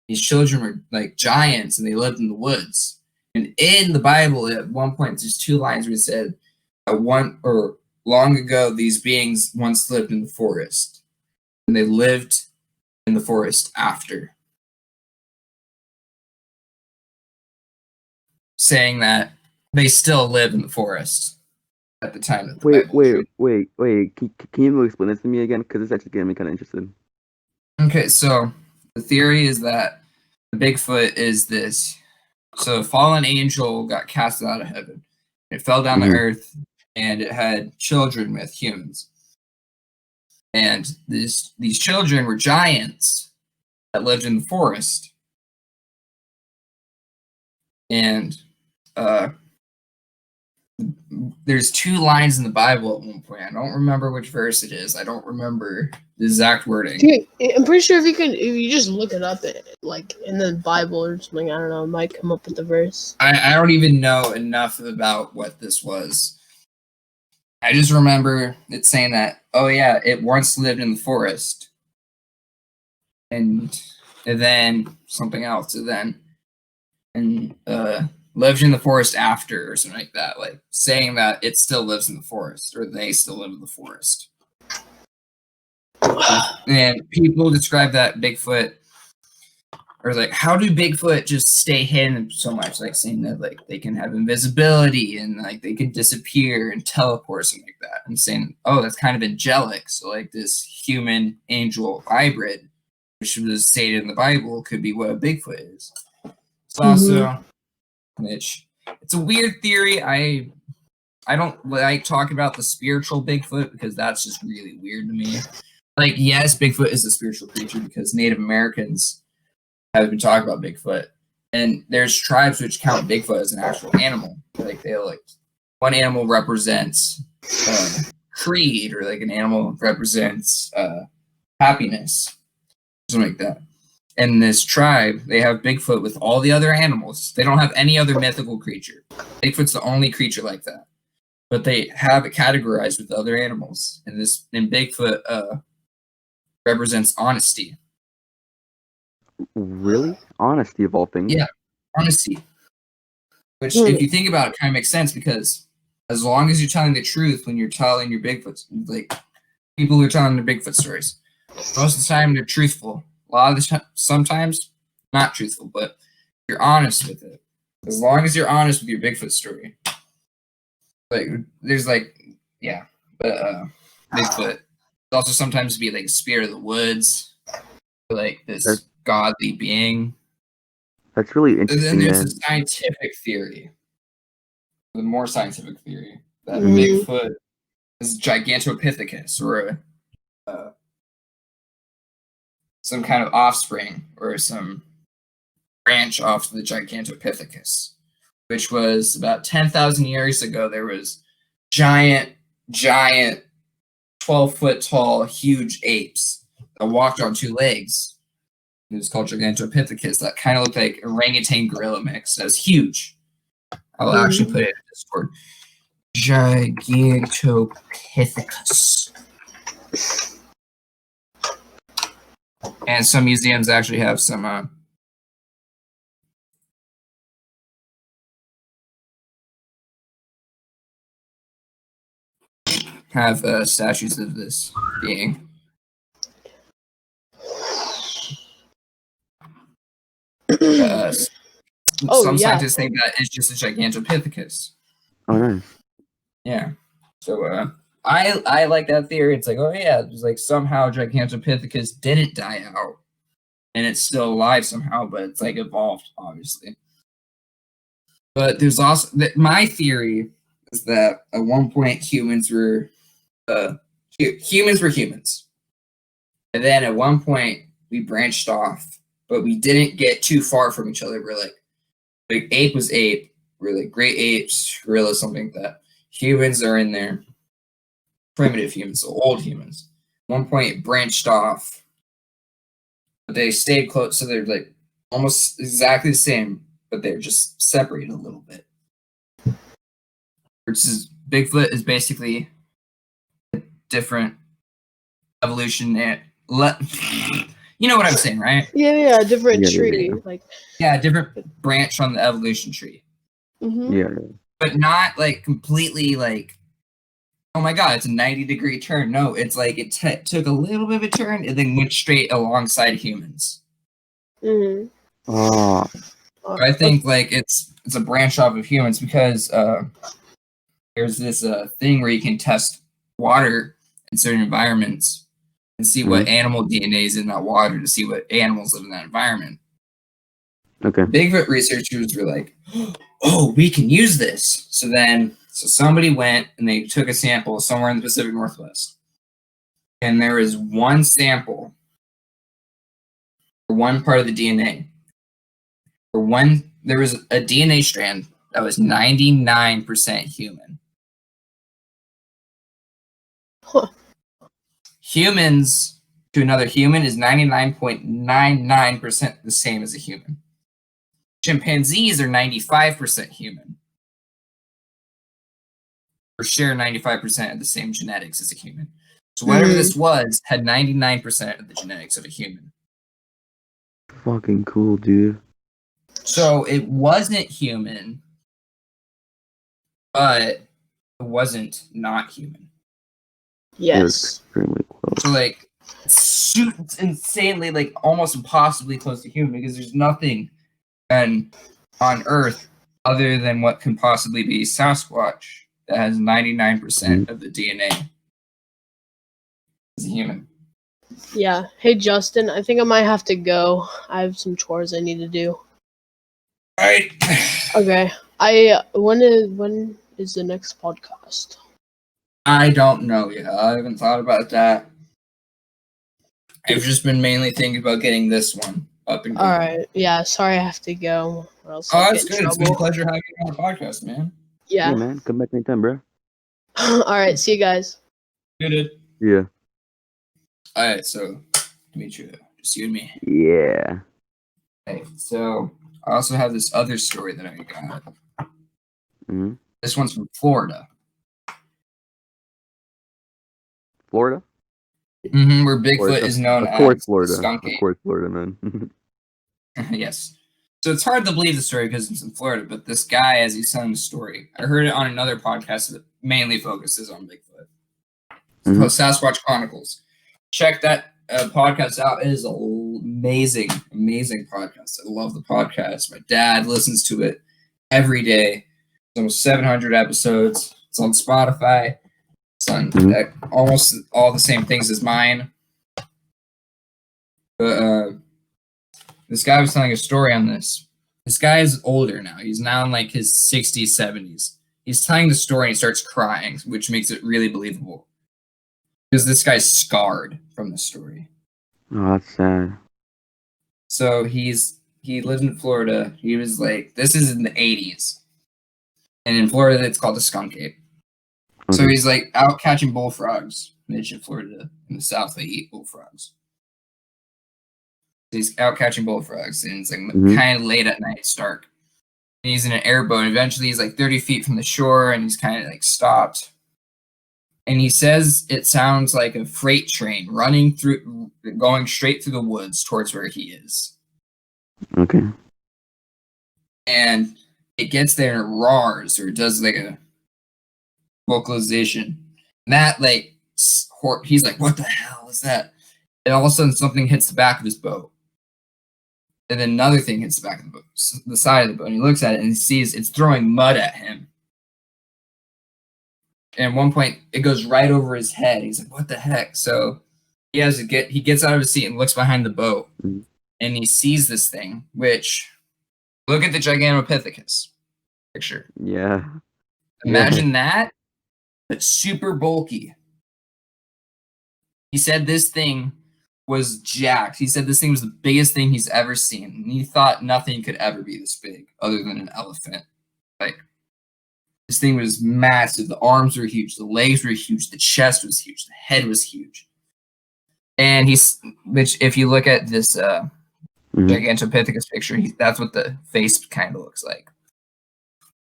These children were like giants, and they lived in the woods. And in the Bible, at one point, there's 2 lines where it said, long ago, these beings once lived in the forest, and they lived in the forest after. Saying that they still live in the forest at the time that the Wait. Can you explain this to me again? Because it's actually getting me kind of interested. Okay, so the theory is that Bigfoot is this. So a fallen angel got cast out of heaven. It fell down to earth, and it had children with humans. And these children were giants that lived in the forest. And there's 2 lines in the Bible at one point. I don't remember which verse it is. I don't remember the exact wording. Dude, I'm pretty sure if you just look it up, like in the Bible or something, I don't know, it might come up with the verse. I don't even know enough about what this was. I just remember it saying that, oh yeah, it once lived in the forest. And then something else. And lived in the forest after, or something like that, like saying that it still lives in the forest, or they still live in the forest. And people describe that Bigfoot, or like, how do Bigfoot just stay hidden so much? Like saying that like they can have invisibility and like they can disappear and teleport, or something like that. And saying, oh, that's kind of angelic. So like this human angel hybrid, which was stated in the Bible, could be what a Bigfoot is. It's also, which it's a weird theory. I don't like talking about the spiritual Bigfoot because that's just really weird to me. Like, yes, Bigfoot is a spiritual creature because Native Americans have been talking about Bigfoot, and there's tribes which count Bigfoot as an actual animal. Like they one animal represents creed, or like an animal represents happiness, something like that. And this tribe, they have Bigfoot with all the other animals. They don't have any other mythical creature. Bigfoot's the only creature like that. but they have it categorized with other animals. And Bigfoot represents honesty. Really? Honesty of all things. Yeah, honesty. Which, if you think about it, kind of makes sense because as long as you're telling the truth when you're telling your Bigfoot, like people who are telling their Bigfoot stories, most of the time they're truthful. A lot of the time, sometimes not truthful, but you're honest with it. As long as you're honest with your Bigfoot story, like there's like, yeah, but Bigfoot also sometimes be like a spirit of the woods, like this godly being. That's really interesting. And then there's man. a scientific theory, the more scientific theory that Bigfoot is Gigantopithecus or some kind of offspring or some branch off the Gigantopithecus, which was about 10,000 years ago. There was giant, 12-foot tall, huge apes that walked on two legs. It was called Gigantopithecus. That kind of looked like orangutan gorilla mix. That was huge. I'll actually put it in Discord. Gigantopithecus. And some museums actually have some statues of this being. Some scientists think that it's just a Gigantopithecus. Oh, nice. Yeah. So I like that theory. It's like, oh yeah, it's like somehow Gigantopithecus didn't die out, and it's still alive somehow, but it's like evolved, obviously. But there's also my theory is that at one point humans were humans, and then at one point we branched off, but we didn't get too far from each other. We're like ape was ape. We're like great apes, gorillas, something like that. Humans are in there. Primitive humans, so old humans. At one point branched off, but they stayed close, so they're like almost exactly the same, but they're just separated a little bit. Which is Bigfoot is basically a different evolution. You know what I'm saying, right? Yeah, different tree. Yeah, different branch on the evolution tree. Yeah. But not like completely like, oh my god, it's a 90-degree turn. No, it's like it took a little bit of a turn and then went straight alongside humans. Oh. I think like it's a branch off of humans because there's this thing where you can test water in certain environments and see what animal DNA is in that water to see what animals live in that environment. Okay. Bigfoot researchers were like, oh, we can use this. So somebody went and they took a sample somewhere in the Pacific Northwest. And there was one sample for one part of the DNA. There was a DNA strand that was 99% human. Huh. Humans to another human is 99.99% the same as a human. Chimpanzees are 95% human. Or share 95% of the same genetics as a human. So whatever this was had 99% of the genetics of a human. Fucking cool, dude. So it wasn't human, but it wasn't not human. Yes. Extremely close. So like, it's insanely, like almost impossibly close to human because there's nothing on Earth other than what can possibly be Sasquatch that has 99% of the DNA as a human. Yeah. Hey, Justin, I think I might have to go. I have some chores I need to do. All right. Okay. When is the next podcast? I don't know yet. I haven't thought about that. I've just been mainly thinking about getting this one up and going. All right. Yeah. Sorry, I have to go. Or else That's good. It's been a pleasure having you on the podcast, man. Yeah, man. Come back anytime, bro. All right. See you guys. Good. Yeah. All right. So, Demetria, just you and me. Yeah. Okay. So, I also have this other story that I got. Mm-hmm. This one's from Florida. Florida? Where Bigfoot is known as Florida. Skunk Ape. Of course, Florida, man. Yes. So it's hard to believe the story because it's in Florida, but this guy, as he's telling the story, I heard it on another podcast that mainly focuses on Bigfoot. It's called Sasquatch Chronicles. Check that podcast out. It is an amazing, amazing podcast. I love the podcast. My dad listens to it every day. It's almost 700 episodes. It's on Spotify. It's on almost all the same things as mine. But this guy was telling a story on this. This guy is older now. He's now in like his 60s, 70s. He's telling the story and he starts crying, which makes it really believable. Because this guy's scarred from the story. Oh, that's sad. So he lived in Florida. He was like, this is in the 80s. And in Florida, it's called the skunk ape. Okay. So he's like out catching bullfrogs. In Florida, in the south, they eat bullfrogs. He's out catching bullfrogs, and it's like kind of late at night, it's dark. And he's in an airboat, and eventually he's like 30 feet from the shore, and he's kind of like stopped. And he says it sounds like a freight train going straight through the woods towards where he is. Okay. And it gets there and it roars, or it does like a vocalization. And that like, he's like, what the hell is that? And all of a sudden something hits the back of his boat. And then another thing hits the back of the boat, the side of the boat. And he looks at it and he sees it's throwing mud at him. And at one point, it goes right over his head. He's like, what the heck? So he gets out of his seat and looks behind the boat. And he sees this thing, which, look at the Gigantopithecus picture. Yeah. Imagine that, but super bulky. He said this thing was jacked. He said this thing was the biggest thing he's ever seen. And he thought nothing could ever be this big other than an elephant. Like, this thing was massive. The arms were huge. The legs were huge. The chest was huge. The head was huge. And which if you look at this Gigantopithecus picture, that's what the face kind of looks like.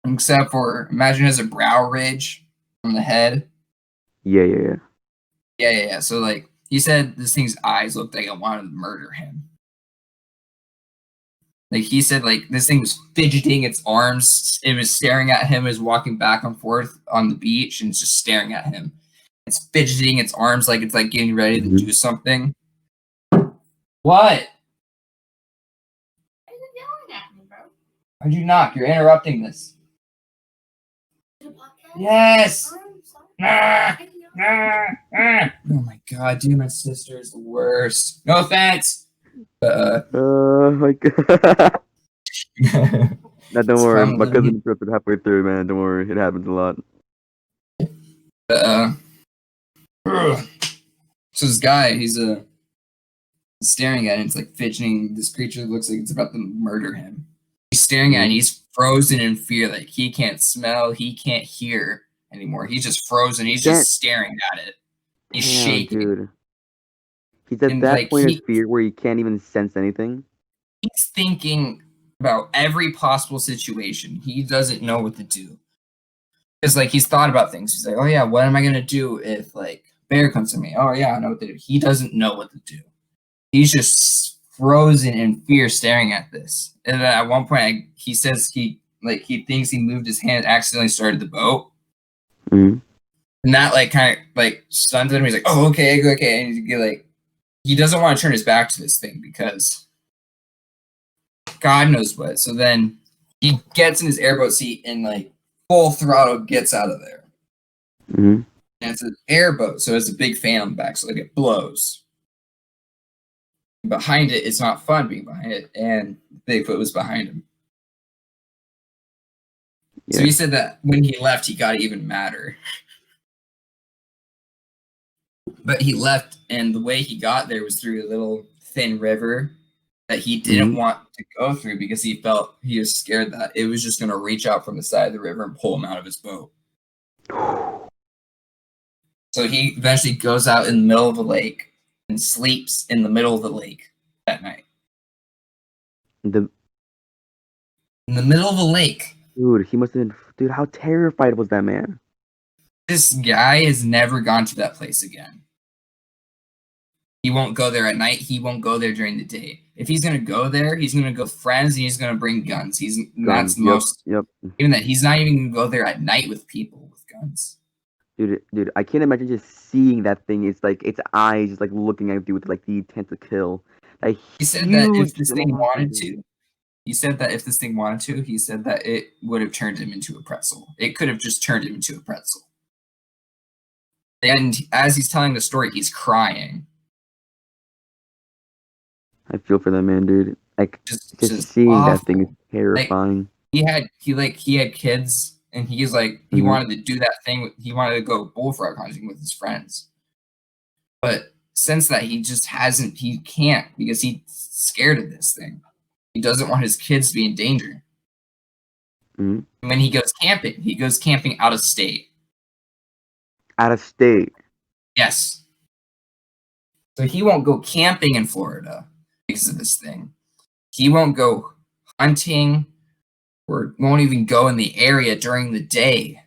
Except for, imagine it has a brow ridge on the head. Yeah. So, like, he said this thing's eyes looked like it wanted to murder him. Like, he said, like, this thing was fidgeting its arms. It was staring at him as walking back and forth on the beach, and it's just staring at him. It's fidgeting its arms like it's, like, getting ready to do something. What? Why'd you knock? You're interrupting this. Yes! Oh my god, dude, my sister is the worst. No offense. My god. No, don't worry. My cousin interrupted halfway through, man. Don't worry. It happens a lot. So this guy, he's staring at it. It's like fidgeting. This creature looks like it's about to murder him. He's staring at it. And he's frozen in fear. Like, he can't smell. He can't hear anymore. He's just frozen. He's just staring at it. He's shaking. Dude. He's at that point of fear where he can't even sense anything. He's thinking about every possible situation. He doesn't know what to do. Because, like, he's thought about things. He's like, oh, yeah, what am I going to do if, like, bear comes to me? Oh, yeah, I know what to do. He doesn't know what to do. He's just frozen in fear staring at this. And then at one point, he says he thinks he moved his hand and accidentally started the boat. Mm-hmm. And that, like, kind of, like, stuns him. He's like, oh, okay. And he doesn't want to turn his back to this thing because God knows what. So then he gets in his airboat seat and, like, full throttle gets out of there. Mm-hmm. And it's an airboat, so it's a big fan on the back, so, like, it blows. Behind it, it's not fun being behind it, and Bigfoot was behind him. Yeah. So he said that when he left, he got even madder. But he left, and the way he got there was through a little thin river that he didn't want to go through because he was scared that it was just going to reach out from the side of the river and pull him out of his boat. So he eventually goes out in the middle of the lake and sleeps in the middle of the lake that night. In the middle of the lake. Dude, he must have been... Dude, how terrified was that man? This guy has never gone to that place again. He won't go there at night. He won't go there during the day. If he's gonna go there, he's gonna go with friends and he's gonna bring guns. That's the most. Yep. Even that, he's not even gonna go there at night with people with guns. Dude, I can't imagine just seeing that thing. It's like its eyes just like looking at you with like the intent to kill. He said that if this thing wanted to, he said that it would have turned him into a pretzel. It could have just turned him into a pretzel. And as he's telling the story, he's crying. I feel for that man, dude. Like just seeing awful. That thing is terrifying. Like, he had kids, and he's like he wanted to do that thing. He wanted to go bullfrog hunting with his friends, but since that he just hasn't. He can't because he's scared of this thing. He doesn't want his kids to be in danger. Mm-hmm. When he goes camping out of state. Out of state. Yes. So he won't go camping in Florida because of this thing. He won't go hunting or won't even go in the area during the day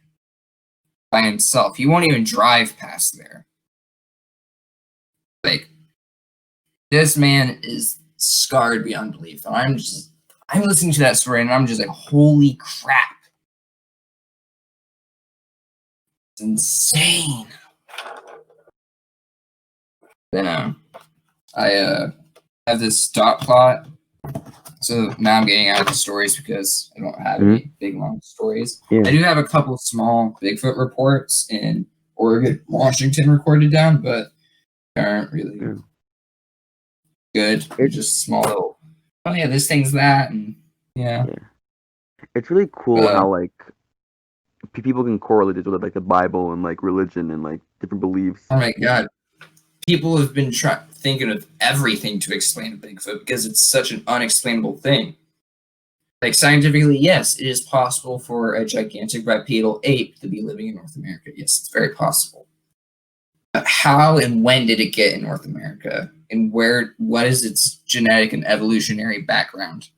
by himself. He won't even drive past there. Like, this man is scarred beyond belief. And I'm listening to that story and I'm just like, holy crap. It's insane. Then I have this dot plot. So now I'm getting out of the stories because I don't have any big long stories. Yeah. I do have a couple small Bigfoot reports in Oregon, Washington recorded down, but they aren't really good. They're just small little, oh yeah, this thing's that, and yeah. It's really cool how like people can correlate it with like the Bible and like religion and like different beliefs. Oh my god. People have been thinking of everything to explain Bigfoot because it's such an unexplainable thing. Like, scientifically, yes, it is possible for a gigantic bipedal ape to be living in North America. Yes, it's very possible. But how and when did it get in North America? And what is its genetic and evolutionary background?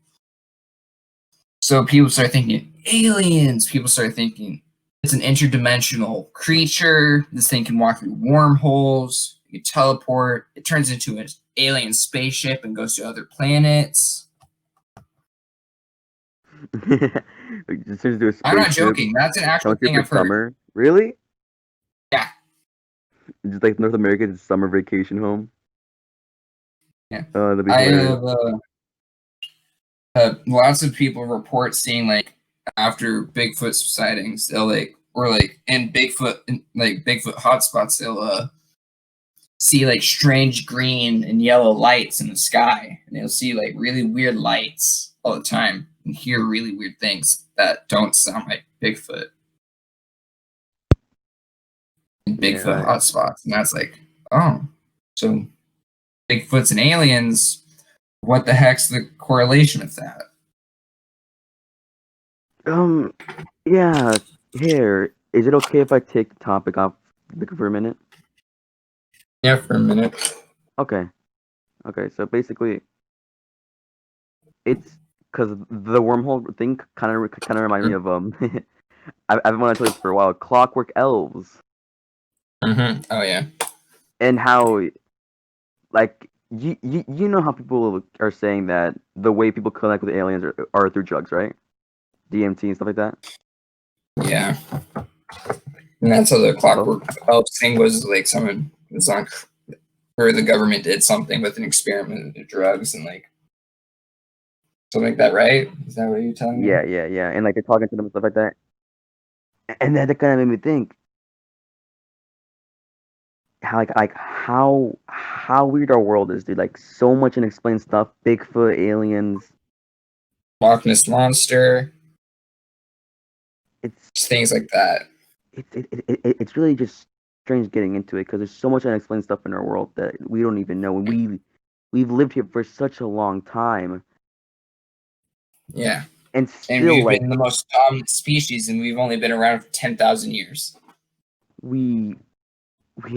So people start thinking aliens. People start thinking it's an interdimensional creature. This thing can walk through wormholes. You teleport. It turns into an alien spaceship and goes to other planets. I'm not joking. That's an actual thing I've heard. Summer? Really? Yeah. Just like North America's summer vacation home. Yeah. I have lots of people report seeing like after Bigfoot sightings, they'll like in Bigfoot hotspots, they'll see like strange green and yellow lights in the sky, and they'll see like really weird lights all the time and hear really weird things that don't sound like Bigfoot in Bigfoot hotspots. And that's like, oh, so Bigfoots and aliens, what the heck's the correlation with that? Yeah, here, is it okay if I take the topic off for a minute? Yeah, for a minute. Okay, so basically, it's because the wormhole thing kind of reminds me of I've been wanting to tell this for a while. Clockwork Elves. Mm-hmm. Oh yeah. And how, like, you know how people are saying that the way people connect with aliens are through drugs, right? DMT and stuff like that. Yeah. And that's how the Clockwork Elves thing was. Like someone was on, or the government did something with an experiment with drugs and like something like that, right? Is that what you're telling me? Yeah. And like they're talking to them and stuff like that. And that kind of made me think how weird our world is, dude. Like so much unexplained stuff. Bigfoot, aliens, Loch Ness monster. It's things like that. It's really just strange getting into it because there's so much unexplained stuff in our world that we don't even know. And we've lived here for such a long time. Yeah. And still, we've been the most dominant species, and we've only been around for 10,000 years. We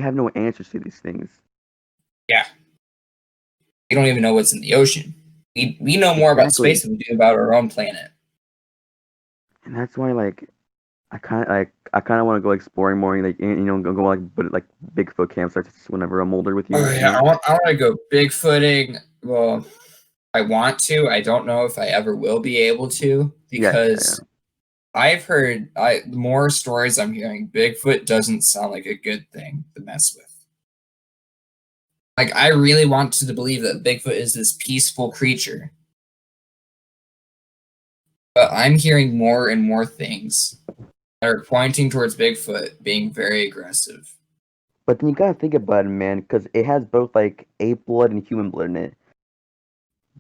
have no answers to these things. Yeah. We don't even know what's in the ocean. We know more about space than we do about our own planet. And that's why, like, I kind of want to go exploring more, like go like Bigfoot campsites whenever I'm older with you. Oh yeah, I want to go Bigfooting. Well, I want to. I don't know if I ever will be able to because I've heard the more stories I'm hearing, Bigfoot doesn't sound like a good thing to mess with. Like I really want to believe that Bigfoot is this peaceful creature. But I'm hearing more and more things that are pointing towards Bigfoot being very aggressive. But then you gotta think about it, man, because it has both like ape blood and human blood in it.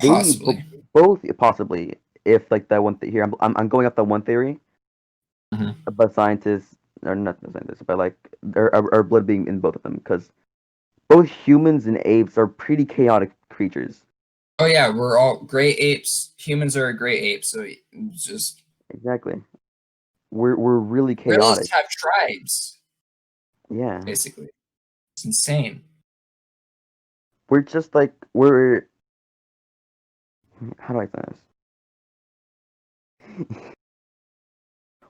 Possibly. Both possibly. If like that one here, I'm going off that one theory about scientists, or not scientists, but like our blood being in both of them, because both humans and apes are pretty chaotic creatures. Oh yeah, we're all great apes. Humans are a great ape, so it's just exactly. We're really chaotic. Gorillas have tribes. Yeah. Basically, it's insane. We're just like we're. How do I say this?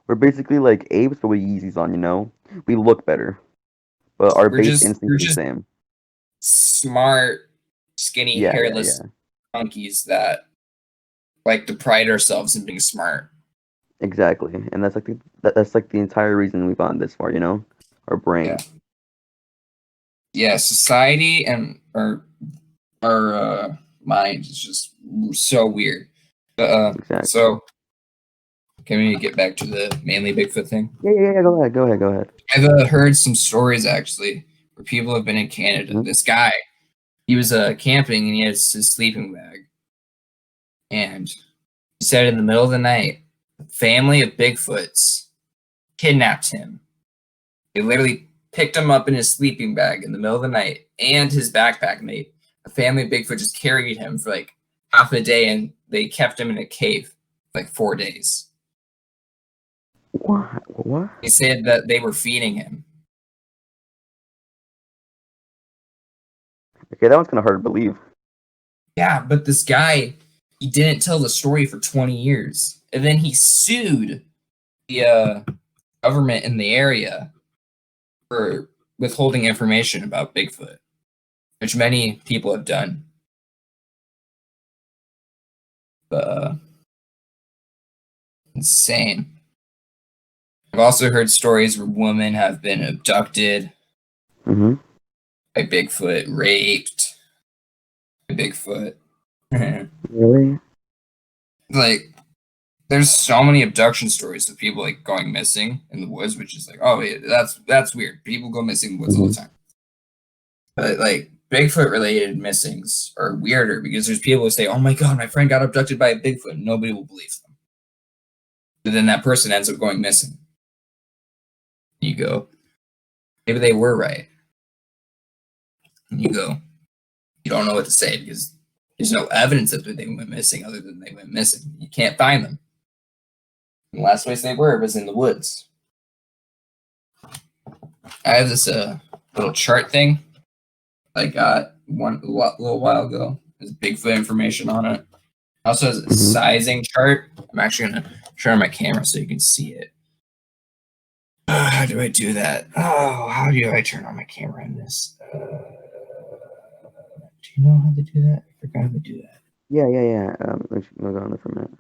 We're basically like apes, but with Yeezys on. We look better, but our base instinct is the same. Smart, skinny, hairless monkeys that like to pride ourselves in being smart. Exactly, and that's like the entire reason we've gone this far. Our brain. Yeah, society and our mind is just so weird. Exactly. So can we get back to the mainly Bigfoot thing? Yeah. Go ahead. I've heard some stories actually where people have been in Canada. This guy, he was camping and he has his sleeping bag, and he said in the middle of the night, a family of Bigfoots kidnapped him. They literally picked him up in his sleeping bag in the middle of the night and his backpack mate. A family of Bigfoot just carried him for like half a day and they kept him in a cave for like 4 days. What? They said that they were feeding him. Okay, that one's kind of hard to believe. Yeah, but this guy, he didn't tell the story for 20 years. And then he sued the government in the area for withholding information about Bigfoot, which many people have done. Insane. I've also heard stories where women have been abducted by Bigfoot, raped by Bigfoot. Really? Like, there's so many abduction stories of people like going missing in the woods, which is like, oh, yeah, that's weird. People go missing in the woods all the time. But like Bigfoot related missings are weirder because there's people who say, oh my god, my friend got abducted by a Bigfoot. Nobody will believe them. But then that person ends up going missing. You go, maybe they were right. And you go, you don't know what to say because there's no evidence that they went missing other than they went missing. You can't find them. And the last place they were was in the woods. I have this little chart thing I got a little while ago. There's Bigfoot information on it. It also has a sizing chart. I'm actually going to turn on my camera so you can see it. How do I do that? Oh, how do I turn on my camera in this? Do you know how to do that? I forgot how to do that. Yeah. Let's go on there for a minute.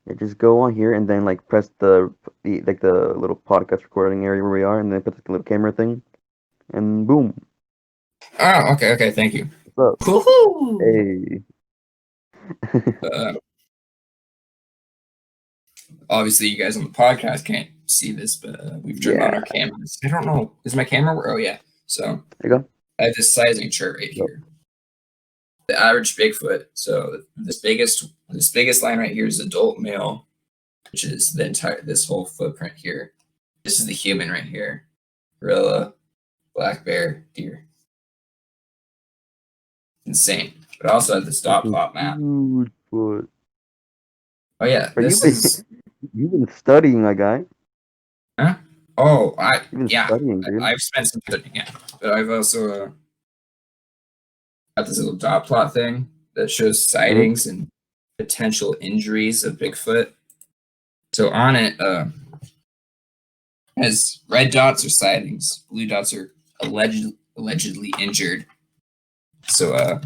Yeah, just go on here and then like press the little podcast recording area where we are, and then put the little camera thing, and boom. Oh, okay. Thank you. What's up? Hey. Obviously, you guys on the podcast can't see this, but we've turned on our cameras. I don't know. Is my camera? Oh yeah. So there you go. I have this sizing chart right here. The average Bigfoot. So this biggest line right here is adult male, which is this whole footprint here. This is the human right here. Gorilla, black bear, deer. Insane. But I also have this dot plot map. Huge foot. Oh yeah, you've been studying, my guy. Huh? Oh, studying, dude. I've spent some studying, yeah. But I've also got this little dot plot thing that shows sightings and potential injuries of Bigfoot. So on it, As red dots are sightings, blue dots are allegedly injured. So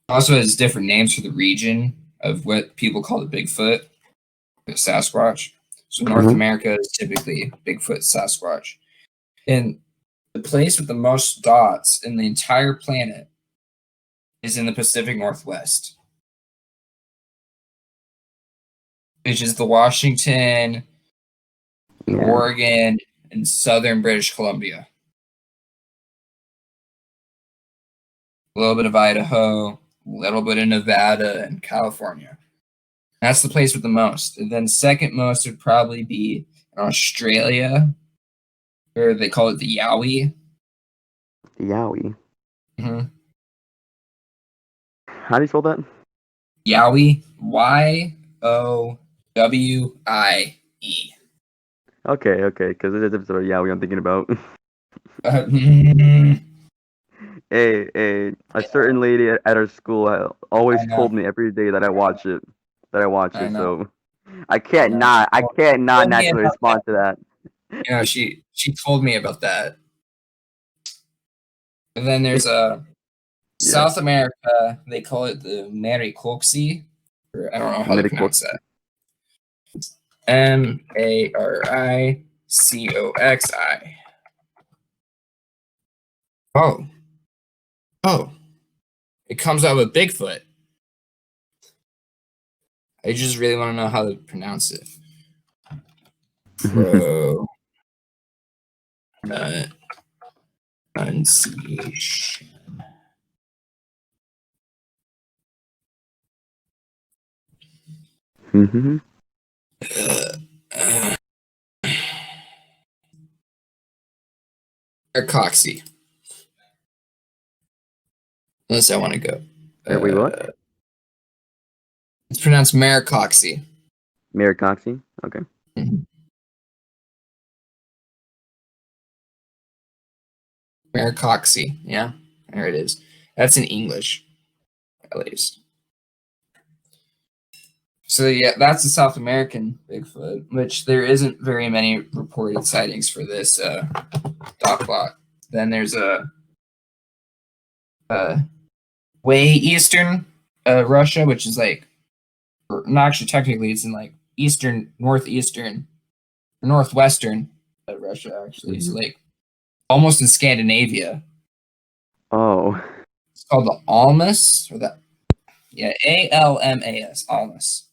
also has different names for the region of what people call the Bigfoot, the Sasquatch. So North America is typically Bigfoot, Sasquatch. And the place with the most dots in the entire planet is in the Pacific Northwest, which is the Washington, Oregon, and southern British Columbia. A little bit of Idaho, a little bit of Nevada and California. That's the place with the most. And then second most would probably be in Australia, or they call it the Yowie. The Yowie. Mm-hmm. How do you spell that? Yowie. Yowie. Okay, because there's a episode of Yowie I'm thinking about. A certain lady at our school always told me every day that I watch it. So I can't not naturally respond to that. You know, she told me about that. And then there's South America. They call it the Maricoxi. I don't know how to pronounce that. Maricoxi. Oh, it comes out with Bigfoot. I just really want to know how to pronounce it. Pronunciation. Maricoxi. Unless I want to go. Wait, what? It's pronounced Maricoxi. Maricoxi? Okay. Mm-hmm. Maricoxi. Yeah, there it is. That's in English, at least. So yeah, that's the South American Bigfoot, which there isn't very many reported sightings for this dot plot. Then there's a way eastern Russia, which is like, not actually technically, it's in like northwestern Russia actually. So like almost in Scandinavia. Oh. It's called the Almas or the Almas, Almas.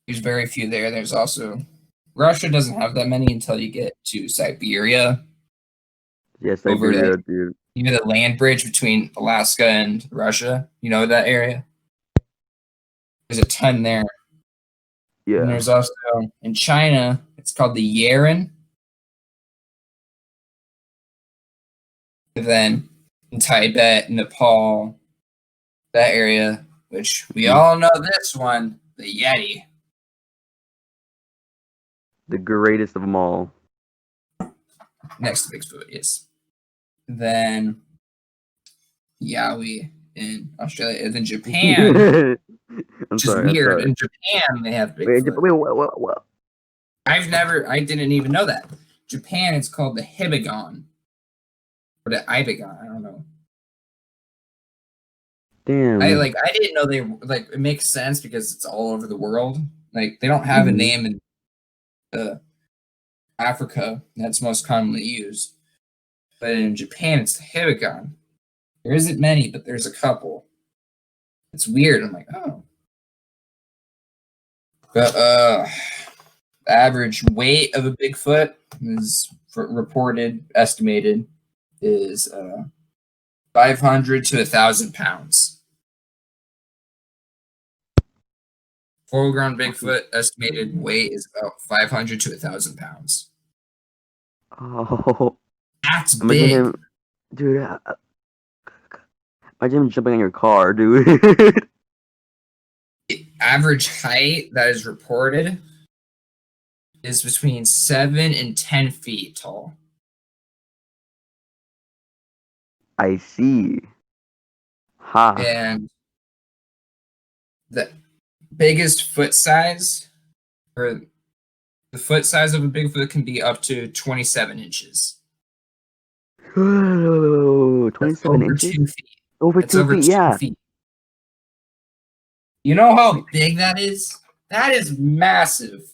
There's very few there. There's also Russia doesn't have that many until you get to Siberia. Yeah, Siberia, dude. You know the land bridge between Alaska and Russia? You know that area? There's a ton there. Yeah. And there's also in China, it's called the Yaren. And then in Tibet, Nepal, that area, which we all know this one, the Yeti. The greatest of them all. Next to Bigfoot, yes. Then Yowie in Australia. And then Japan. Which is weird. In Japan, they have Bigfoot. Wait, what? I didn't even know that. Japan, it's called the Hibigon. Or the Ibigon, I don't know. Damn. I didn't know they it makes sense because it's all over the world. Like they don't have a name in Africa that's most commonly used. But in Japan it's the Hibigon. There isn't many, but there's a couple. It's weird. I'm like, oh. But the average weight of a Bigfoot is estimated is 500 to 1,000 pounds. Full-grown Bigfoot estimated weight is about 500 to 1,000 pounds. Oh, that's big, dude. Imagine him jumping on your car, dude. The average height that is reported is between 7 and 10 feet tall. I see. Ha. And the biggest foot size, or The foot size of a Bigfoot can be up to 27 inches. Whoa, 27 inches? 2 feet. Over That's 2 over feet, 2 yeah. feet. You know how big that is? That is massive.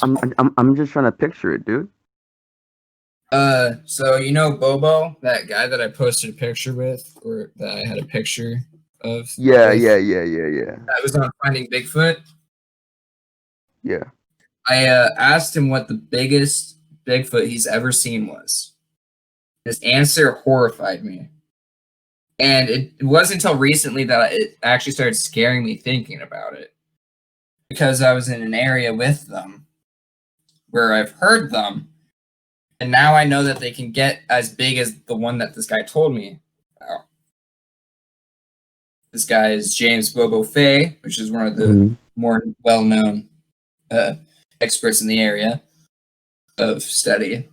I'm just trying to picture it, dude. So you know Bobo, that guy that I posted a picture with, or that I had a picture of? Yeah. That was on Finding Bigfoot. Yeah. I asked him what the biggest Bigfoot he's ever seen was. His answer horrified me. And it wasn't until recently that it actually started scaring me thinking about it. Because I was in an area with them where I've heard them, and now I know that they can get as big as the one that this guy told me about. This guy is James Bobo Fay, which is one of the more well-known experts in the area of study.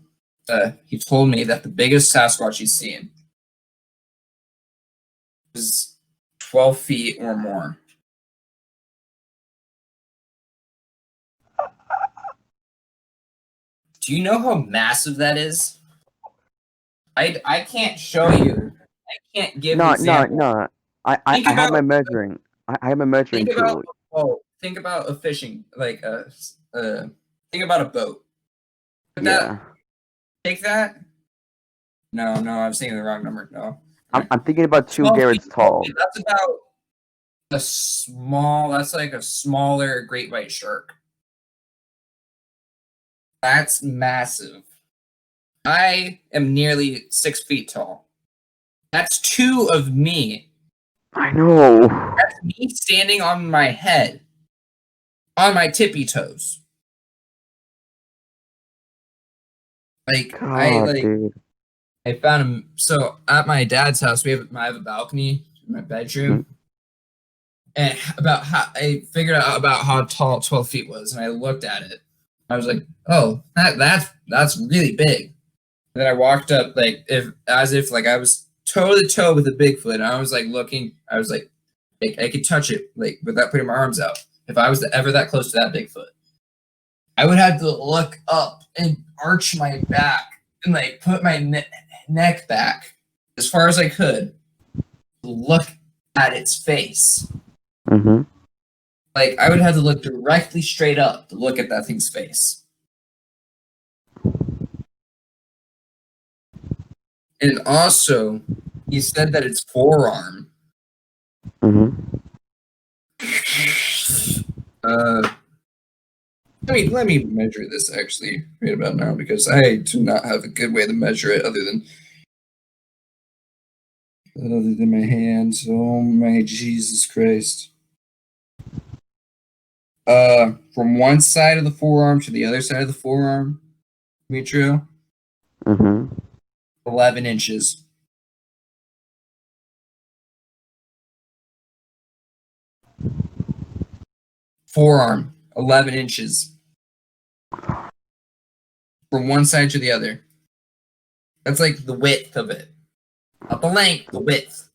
He told me that the biggest Sasquatch he's seen is 12 feet or more. Do you know how massive that is? I can't show you. I can't give an example. No. I have my measuring. I have a measuring tool. Think about a fishing, like think about a boat. Take that. No, I was thinking the wrong number. No. I'm thinking about 2 Garrett's tall. That's about that's like a smaller great white shark. That's massive. I am nearly 6 feet tall. That's 2 of me. I know. That's me standing on my head, on my tippy toes. Like, God, dude. I found him. So at my dad's house, I have a balcony in my bedroom, and I figured out about how tall 12 feet was, and I looked at it. I was like, oh, that's really big. And then I walked up as if I was toe to toe with a Bigfoot, and I was like looking. I was like I could touch it without putting my arms out. If I was ever that close to that Bigfoot, I would have to look up and arch my back and put my neck back as far as I could to look at its face. Mm-hmm. I would have to look directly straight up to look at that thing's face. And also, he said that its forearm. Let me measure this actually right about now, because I do not have a good way to measure it other than my hands. Oh my Jesus Christ. From one side of the forearm to the other side of the forearm, Demetrio, 11 inches. Forearm, 11 inches. From one side to the other. That's the width of it. Not the length, the width.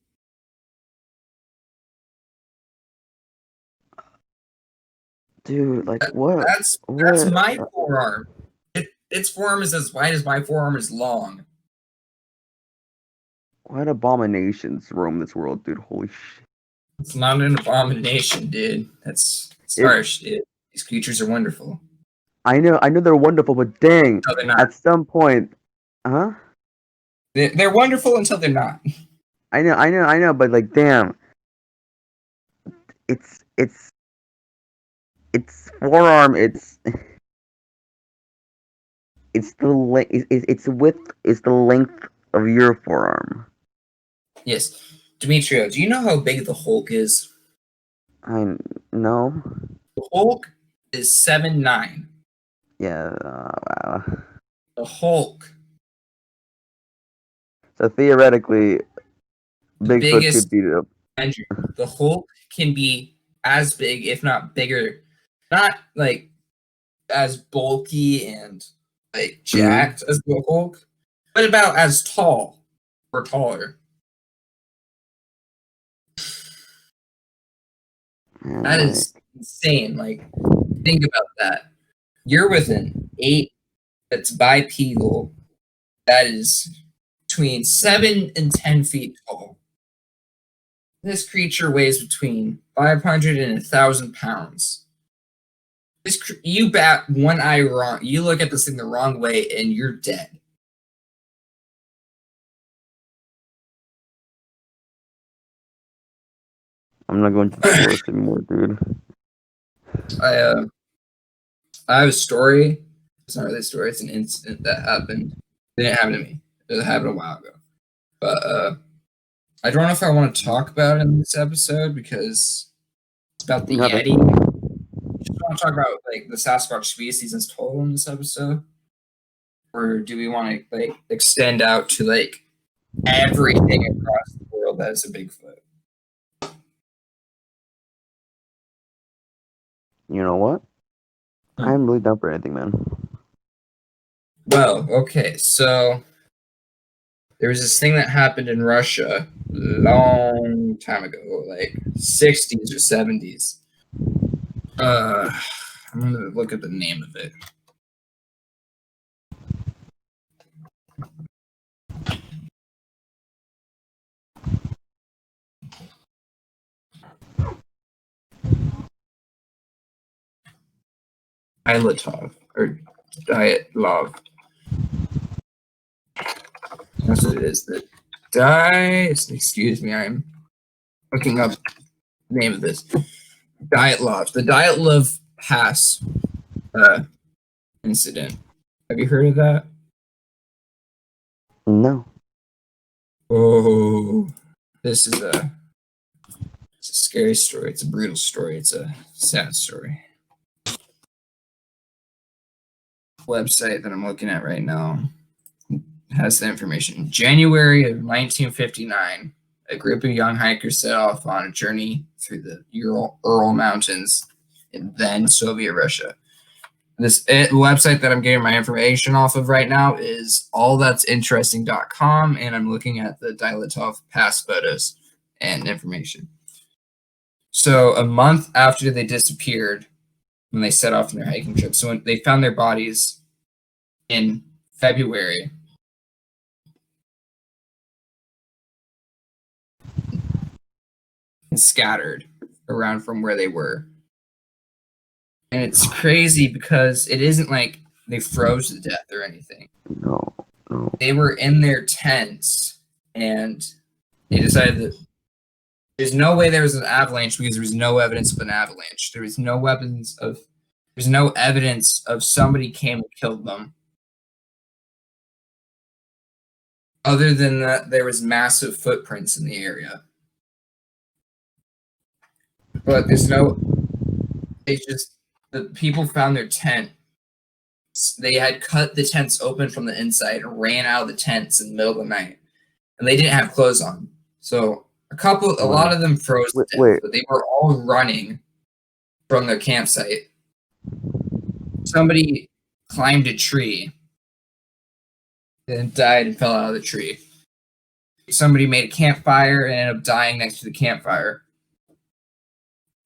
Dude, what? That's my forearm. Its forearm is as wide as my forearm is long. What abominations roam this world, dude? Holy shit. It's not an abomination, dude. It's harsh, dude. These creatures are wonderful. I know they're wonderful, but dang, at some point, They're wonderful until they're not. I know, but damn, it's forearm, it's the length of your forearm. Yes, Demetrio, do you know how big the Hulk is? I know. The Hulk is 7'9". Yeah. Wow. The Hulk. So theoretically, Bigfoot could beat it up. The Hulk can be as big, if not bigger, not as bulky and jacked as the Hulk, but about as tall or taller. That is insane. Think about that. You're with an ape that's bipedal that is between 7 and 10 feet tall. This creature weighs between 500 and 1,000 pounds. You bat one eye wrong. You look at this thing the wrong way, and you're dead. I'm not going to the forest anymore, dude. I have a story. It's not really a story. It's an incident that happened. It didn't happen to me. It happened a while ago. But I don't know if I want to talk about it in this episode because it's about the Yeti. Just want to talk about like the Sasquatch species as total in this episode, or do we want to like extend out to like everything across the world that is a Bigfoot? You know what? I'm really down for anything, man. Well, okay, so there was this thing that happened in Russia a long time ago, like 60s or 70s. I'm gonna look at the name of it. Dyatlov. That's what it is. Excuse me, I'm looking up the name of this. Dyatlov. The Dyatlov Pass incident. Have you heard of that? No. Oh, this is a scary story. It's a brutal story. It's a sad story. Website that I'm looking at right now has the information. January of 1959, a group of young hikers set off on a journey through the Ural Mountains in then Soviet Russia. This website that I'm getting my information off of right now is allthat'sinteresting.com, and I'm looking at the Dyatlov Pass photos and information. So a month after they disappeared, when they set off on their hiking trip, so when they found their bodies in February, and scattered around from where they were. And it's crazy because it isn't like they froze to death or anything. No. They were in their tents, and they decided that there's no way there was an avalanche because there was no evidence of an avalanche. There was no evidence of somebody came and killed them. Other than that, there was massive footprints in the area. But the people found their tent. They had cut the tents open from the inside and ran out of the tents in the middle of the night. And they didn't have clothes on. So a lot of them froze to death, but they were all running from their campsite. Somebody climbed a tree and died and fell out of the tree. Somebody made a campfire and ended up dying next to the campfire.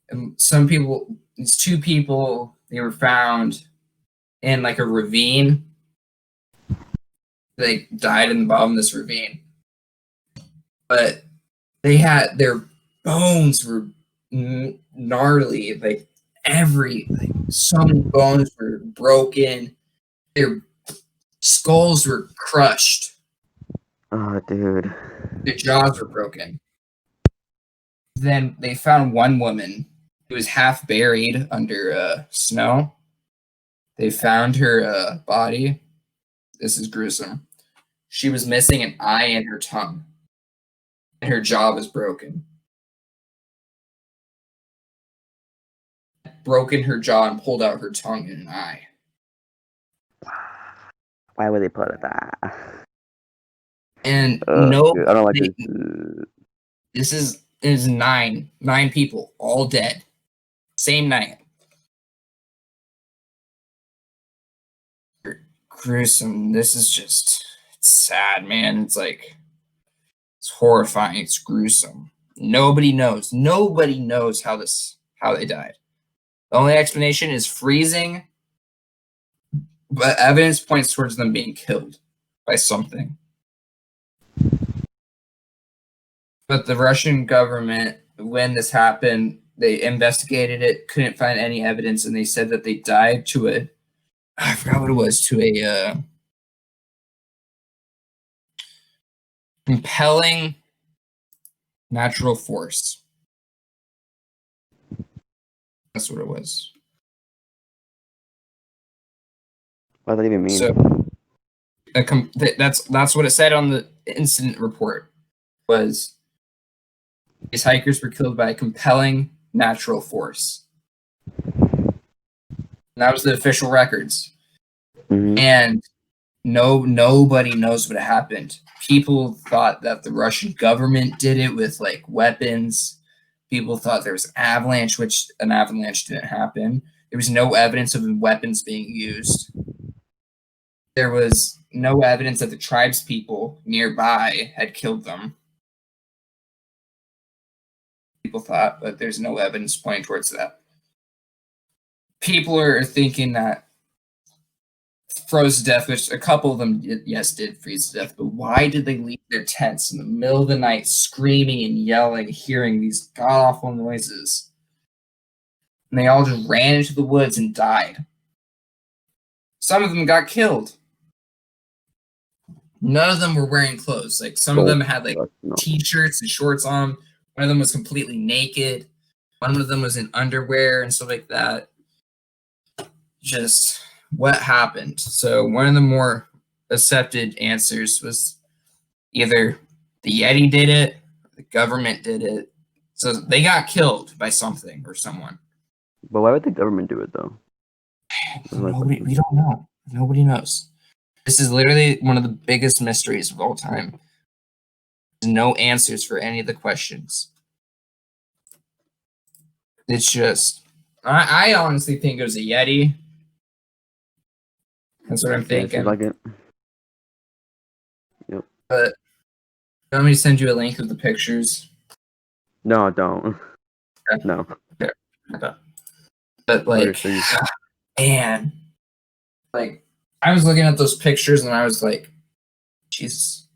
And these two people, they were found in like a ravine. They died in the bottom of this ravine. But their bones were gnarly, so many bones were broken. Their skulls were crushed. Oh, dude. Their jaws were broken. Then they found one woman who was half buried under snow. They found her body. This is gruesome. She was missing an eye and her tongue. And her jaw was broken. Broken her jaw and pulled out her tongue and an eye. Why would they put it that? And dude, I don't like this. This is nine people, all dead. Same night. Gruesome. This is just, it's sad, man. It's like, it's horrifying. It's gruesome. Nobody knows how they died. The only explanation is freezing, but evidence points towards them being killed by something. But the Russian government, when this happened, they investigated it, couldn't find any evidence, and they said that they died to I forgot what it was, to a compelling natural force. That's what it was. What does that even mean? So, that's what it said on the incident report. Was these hikers were killed by a compelling natural force. And that was the official records. Mm-hmm. And nobody knows what happened. People thought that the Russian government did it with like weapons. People thought there was an avalanche, which an avalanche didn't happen. There was no evidence of weapons being used. There was no evidence that the tribespeople nearby had killed them. People thought, but there's no evidence pointing towards that. People are thinking that froze to death, which a couple of them, did freeze to death, but why did they leave their tents in the middle of the night screaming and yelling, hearing these god-awful noises? And they all just ran into the woods and died. Some of them got killed. None of them were wearing clothes. Like, some of them had like t-shirts and shorts on. One of them was completely naked. One of them was in underwear and stuff like that. Just what happened? So one of the more accepted answers was either the Yeti did it, or the government did it. So they got killed by something or someone. But why would the government do it, though? We don't know. Nobody knows. This is literally one of the biggest mysteries of all time. There's no answers for any of the questions. It's just, I honestly think it was a Yeti. That's what I'm thinking. Like it. Yep. But you want me to send you a link of the pictures? No, don't. Okay. No. Okay. But like, man, like I was looking at those pictures and I was like, Jesus,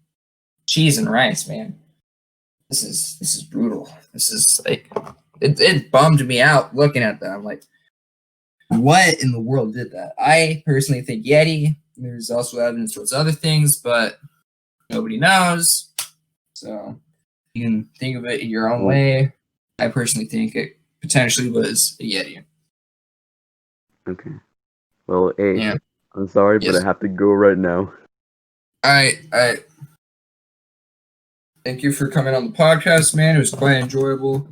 cheese and rice, man. This is brutal. This is like, it bummed me out looking at that. I'm like, what in the world did that? I personally think Yeti. There's also evidence towards other things, but nobody knows. So you can think of it in your own way. I personally think it potentially was a Yeti. Okay. Well, hey, yeah. I'm sorry, but I have to go right now. All right. Thank you for coming on the podcast, man. It was quite enjoyable.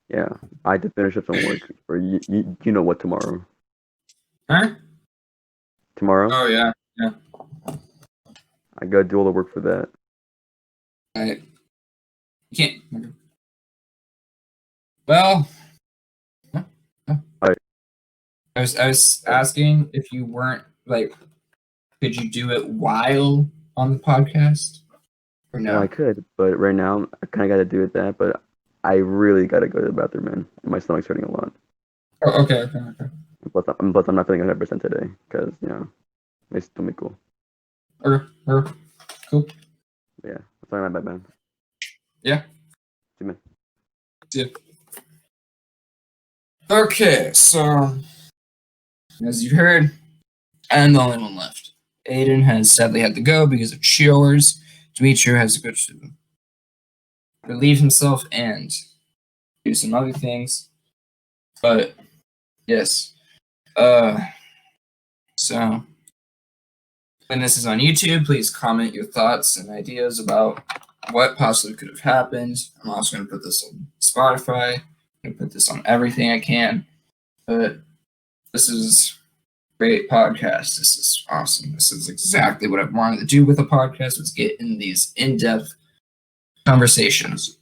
Yeah, I had to finish up some work for you know what tomorrow. Huh? Tomorrow? Oh, yeah. I gotta do all the work for that. You can't. Okay. Well, I was asking if you weren't, like, could you do it while on the podcast? Or no? Well, I could, but right now I kind of got to do it that, but I really got to go to the bathroom, man. My stomach's hurting a lot. Oh, okay. Plus, I'm not feeling 100% today, because, my stomach cool. Okay, cool. Yeah, sorry, my bad, man. Yeah. See you, man. See you. Okay, so as you heard, I'm the only one left. Aiden has sadly had to go because of chores. Demetrio has to go to relieve himself and do some other things. But yes. So when this is on YouTube, please comment your thoughts and ideas about what possibly could have happened. I'm also going to put this on Spotify. I'm going to put this on everything I can. But this is a great podcast. This is awesome. This is exactly what I wanted to do with a podcast, was get in these in-depth conversations.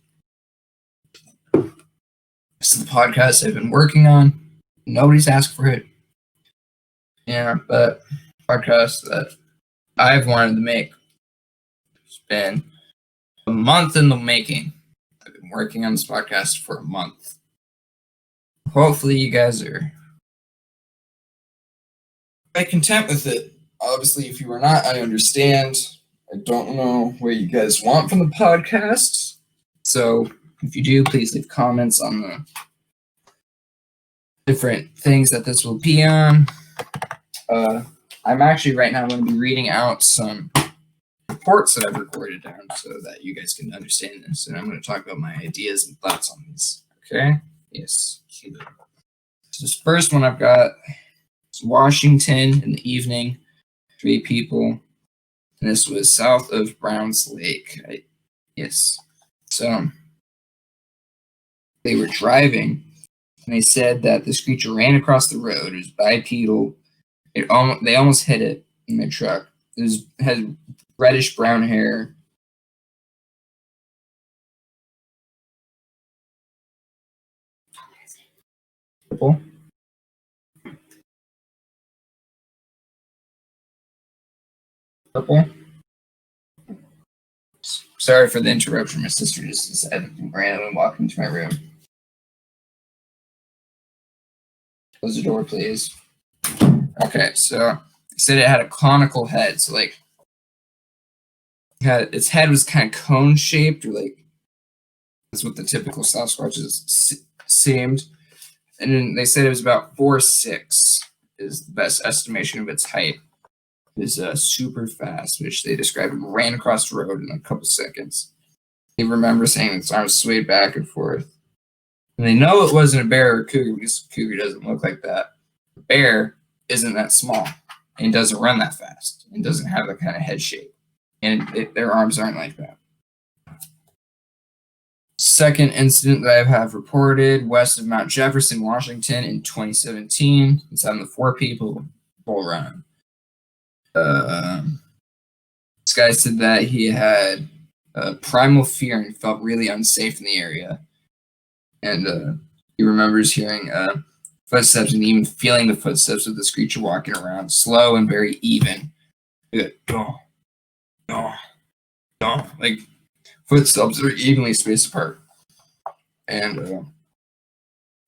This is the podcast I've been working on. Nobody's asked for it. Yeah, but podcast that I've wanted to make. It's been a month in the making. I've been working on this podcast for a month. hopefully you guys are quite content with it. Obviously, if you are not, I understand. I don't know what you guys want from the podcast. So if you do, please leave comments on the different things that this will be on. I'm actually right now going to be reading out some reports that I've recorded down so that you guys can understand this. And I'm going to talk about my ideas and thoughts on these. Okay? Yes. So this first one I've got is Washington in the evening. 3 people. And this was south of Browns Lake. Yes. So they were driving, and they said that this creature ran across the road. It was bipedal. They almost hit it in their truck. It had reddish brown hair. Purple. Purple. Sorry for the interruption. My sister just decided to randomly walk into my room. Close the door, please. Okay, so it said it had a conical head. So, like, its head was kind of cone shaped, or like that's what the typical Sasquatches seemed. And then they said it was about 4'6" is the best estimation of its height. It is super fast, which they described it ran across the road in a couple seconds. They remember saying its arms swayed back and forth. And they know it wasn't a bear or a cougar because a cougar doesn't look like that. A bear isn't that small and doesn't run that fast and doesn't have that kind of head shape. And their arms aren't like that. Second incident that I have reported west of Mount Jefferson, Washington in 2017. It's on the 4 people bull run. This guy said that he had primal fear and felt really unsafe in the area. And he remembers hearing footsteps and even feeling the footsteps of this creature walking around, slow and very even. Like footsteps are evenly spaced apart. And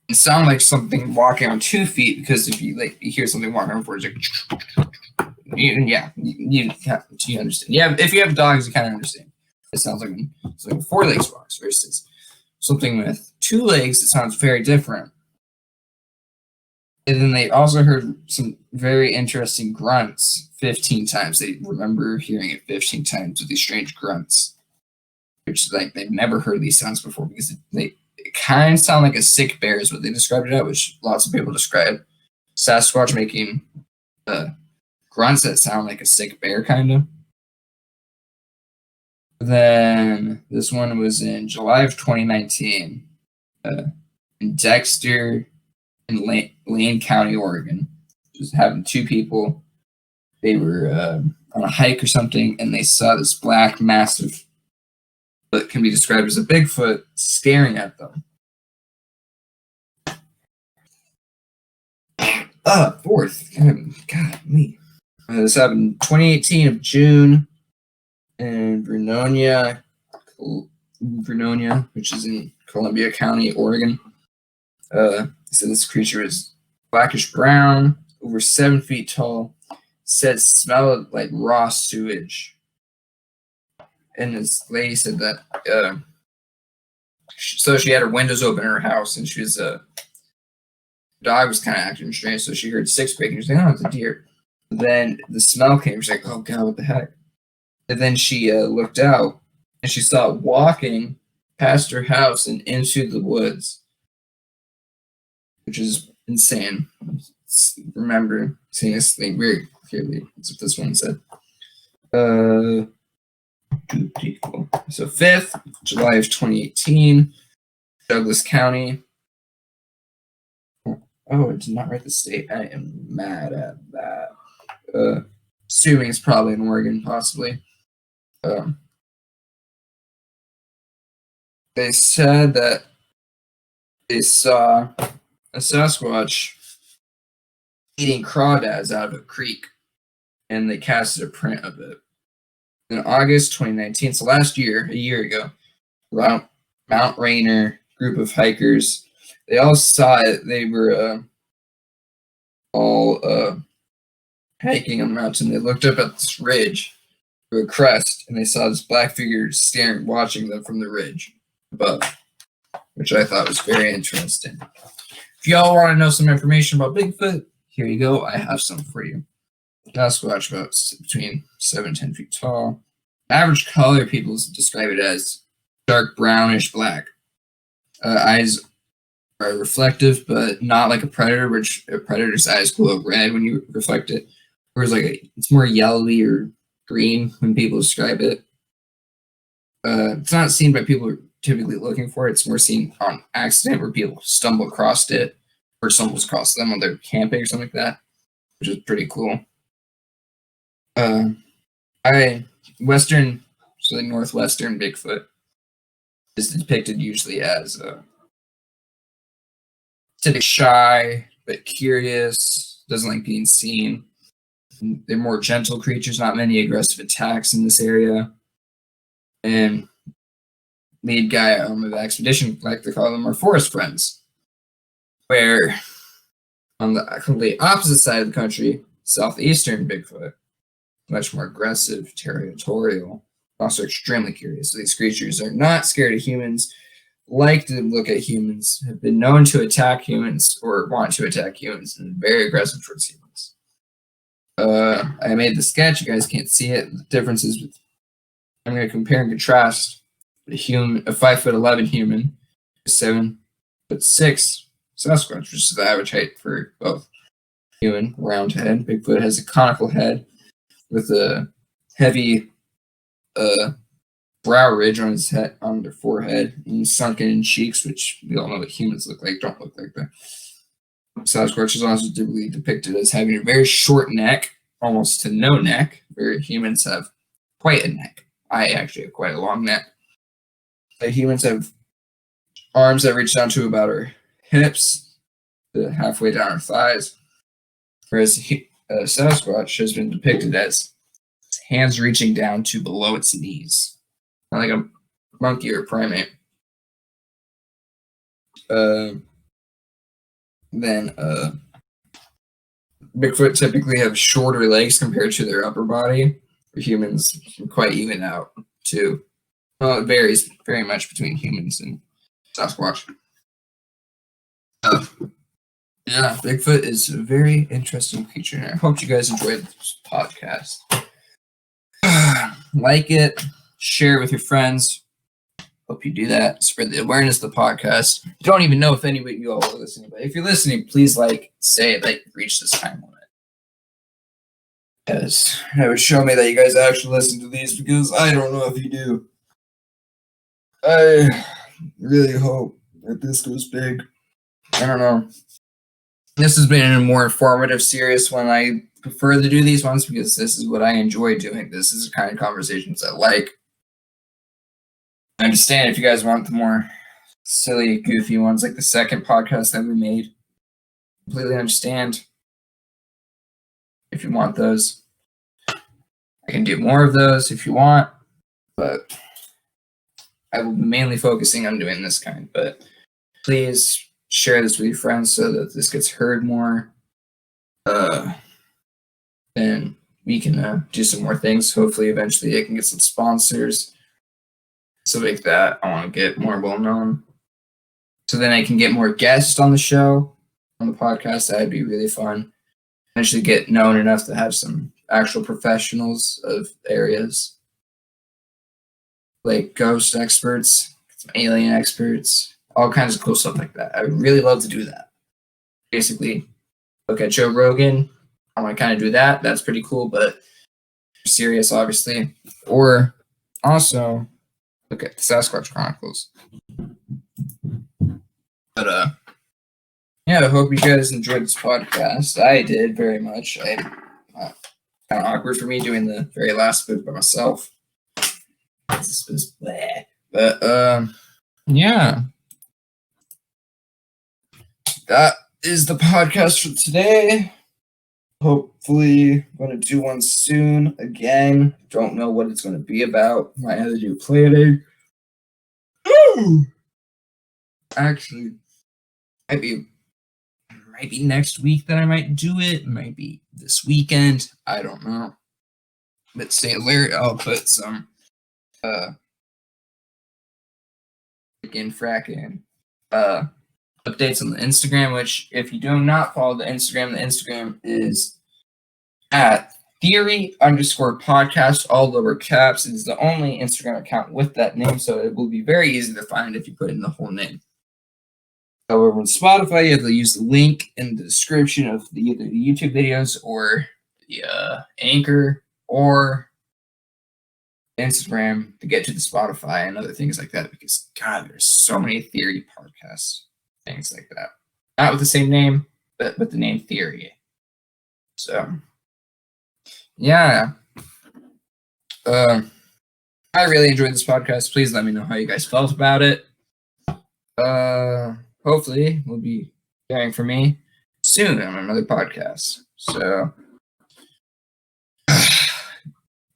it sounded like something walking on 2 feet, because if you hear something walking on 4, it's like you understand. Yeah, if you have dogs, you kind of understand. It sounds like it's like 4 legs walks versus something with 2 legs. It sounds very different. And then they also heard some very interesting grunts 15 times. They remember hearing it 15 times with these strange grunts, which like they've never heard these sounds before, because it kind of sound like a sick bear is what they described it at, which lots of people describe Sasquatch making grunts that sound like a sick bear, kind of. Then this one was in July of 2019 in Dexter in Lane County, Oregon. Just having 2 people. They were on a hike or something, and they saw this black, massive, what can be described as a Bigfoot, staring at them. Fourth. God, me. This happened 2018 of June in Vernonia, which is in Columbia County, Oregon. So this creature is blackish brown, over 7 feet tall. Said smelled like raw sewage. And this lady said that so she had her windows open in her house, and she was dog was kind of acting strange, so she heard 6 bacon. She's like, oh, it's a deer. Then the smell came. She's like, oh god, what the heck? And then she looked out, and she saw it walking past her house and into the woods, which is insane. Remember seeing this thing very clearly. That's what this one said. So 5th, July of 2018, Douglas County. Oh, it did not write the state. I am mad at that. Assuming it's probably in Oregon, possibly. They said that they saw a Sasquatch eating crawdads out of a creek, and they casted a print of it. In August 2019, so last year, a year ago, Mount Rainier group of hikers they all saw it. They were all hiking on the mountain. They looked up at this ridge, to a crest, and they saw this black figure staring, watching them from the ridge above, which I thought was very interesting. If y'all want to know some information about Bigfoot, here you go. I have some for you. Sasquatch, about between 7 and 10 feet tall. Average color, people describe it as dark brownish black. Eyes are reflective, but not like a predator, which a predator's eyes glow red when you reflect it. Whereas it's more yellowy or green when people describe it. It's not seen by people who are typically looking for it. It's more seen on accident where people stumble across it or stumbles across them when they're camping or something like that, which is pretty cool. Northwestern Bigfoot is depicted usually as shy but curious, doesn't like being seen. They're more gentle creatures, not many aggressive attacks in this area. And lead guy of the expedition, like to call them, are forest friends, where on the complete opposite side of the country, southeastern Bigfoot, much more aggressive, territorial, also extremely curious. So these creatures are not scared of humans, like to look at humans, have been known to attack humans or want to attack humans, and very aggressive towards humans. I made the sketch. You guys can't see it. The differences with I'm going to compare and contrast a 5'11" human, a 7'6" Sasquatch, which is the average height for both. Human, round head. Bigfoot has a conical head with a heavy brow ridge on his head, on their forehead, and sunken in cheeks, which we all know what humans look like, don't look like that. Sasquatch is also typically depicted as having a very short neck, almost to no neck, where humans have quite a neck. I actually have quite a long neck. Humans have arms that reach down to about our hips, to halfway down our thighs, whereas Sasquatch has been depicted as hands reaching down to below its knees, like a monkey or primate. Then Bigfoot typically have shorter legs compared to their upper body. Humans can quite even out too. Well, it varies very much between humans and Sasquatch. Yeah, Bigfoot is a very interesting creature, and I hope you guys enjoyed this podcast. Like it, share it with your friends. Hope you do that. Spread the awareness of the podcast. You don't even know if anybody you all are listening, but if you're listening, please say that you've reached this time limit. Yes, that would show me that you guys actually listen to these, because I don't know if you do. I really hope that this goes big. I don't know. This has been a more informative series one. I prefer to do these ones because this is what I enjoy doing. This is the kind of conversations I like. I understand if you guys want the more silly, goofy ones, like the second podcast that we made. Completely understand if you want those. I can do more of those if you want, but I will be mainly focusing on doing this kind. But please share this with your friends so that this gets heard more. Then we can do some more things. Hopefully, eventually, I can get some sponsors. So like that, I want to get more well known. So then I can get more guests on the show, on the podcast. That'd be really fun. Eventually get known enough to have some actual professionals of areas, like ghost experts, some alien experts, all kinds of cool stuff like that. I would really love to do that. Basically, look at Joe Rogan. I want to kind of do that. That's pretty cool, but serious, obviously. Or also look at the Sasquatch Chronicles. But yeah, I hope you guys enjoyed this podcast. I did very much. Kind of awkward for me doing the very last bit by myself. This was bleh. But yeah, that is the podcast for today. Hopefully, I'm going to do one soon again. Don't know what it's going to be about. Might have to do planning. Actually, Might be next week that I might do it. Might be this weekend. I don't know. But stay alert. I'll put some fracking updates on the Instagram, which if you do not follow the Instagram is at theory_podcast, all lower caps. It is the only Instagram account with that name, so it will be very easy to find if you put in the whole name. However, on Spotify, you have to use the link in the description of either the YouTube videos or the Anchor or Instagram to get to the Spotify and other things like that, because God, there's so many theory podcasts, things like that. Not with the same name, but with the name Theory. So, yeah. I really enjoyed this podcast. Please let me know how you guys felt about it. Hopefully, we'll be hearing from me soon on another podcast. So,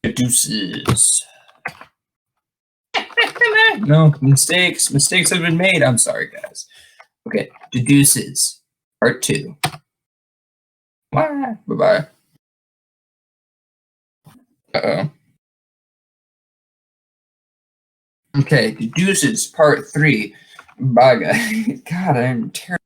deuces. No, mistakes have been made. I'm sorry, guys. Okay, the deuces, part 2. Bye-bye. Uh-oh. Okay, the deuces, part 3. Bye, guys. God, I'm terrible.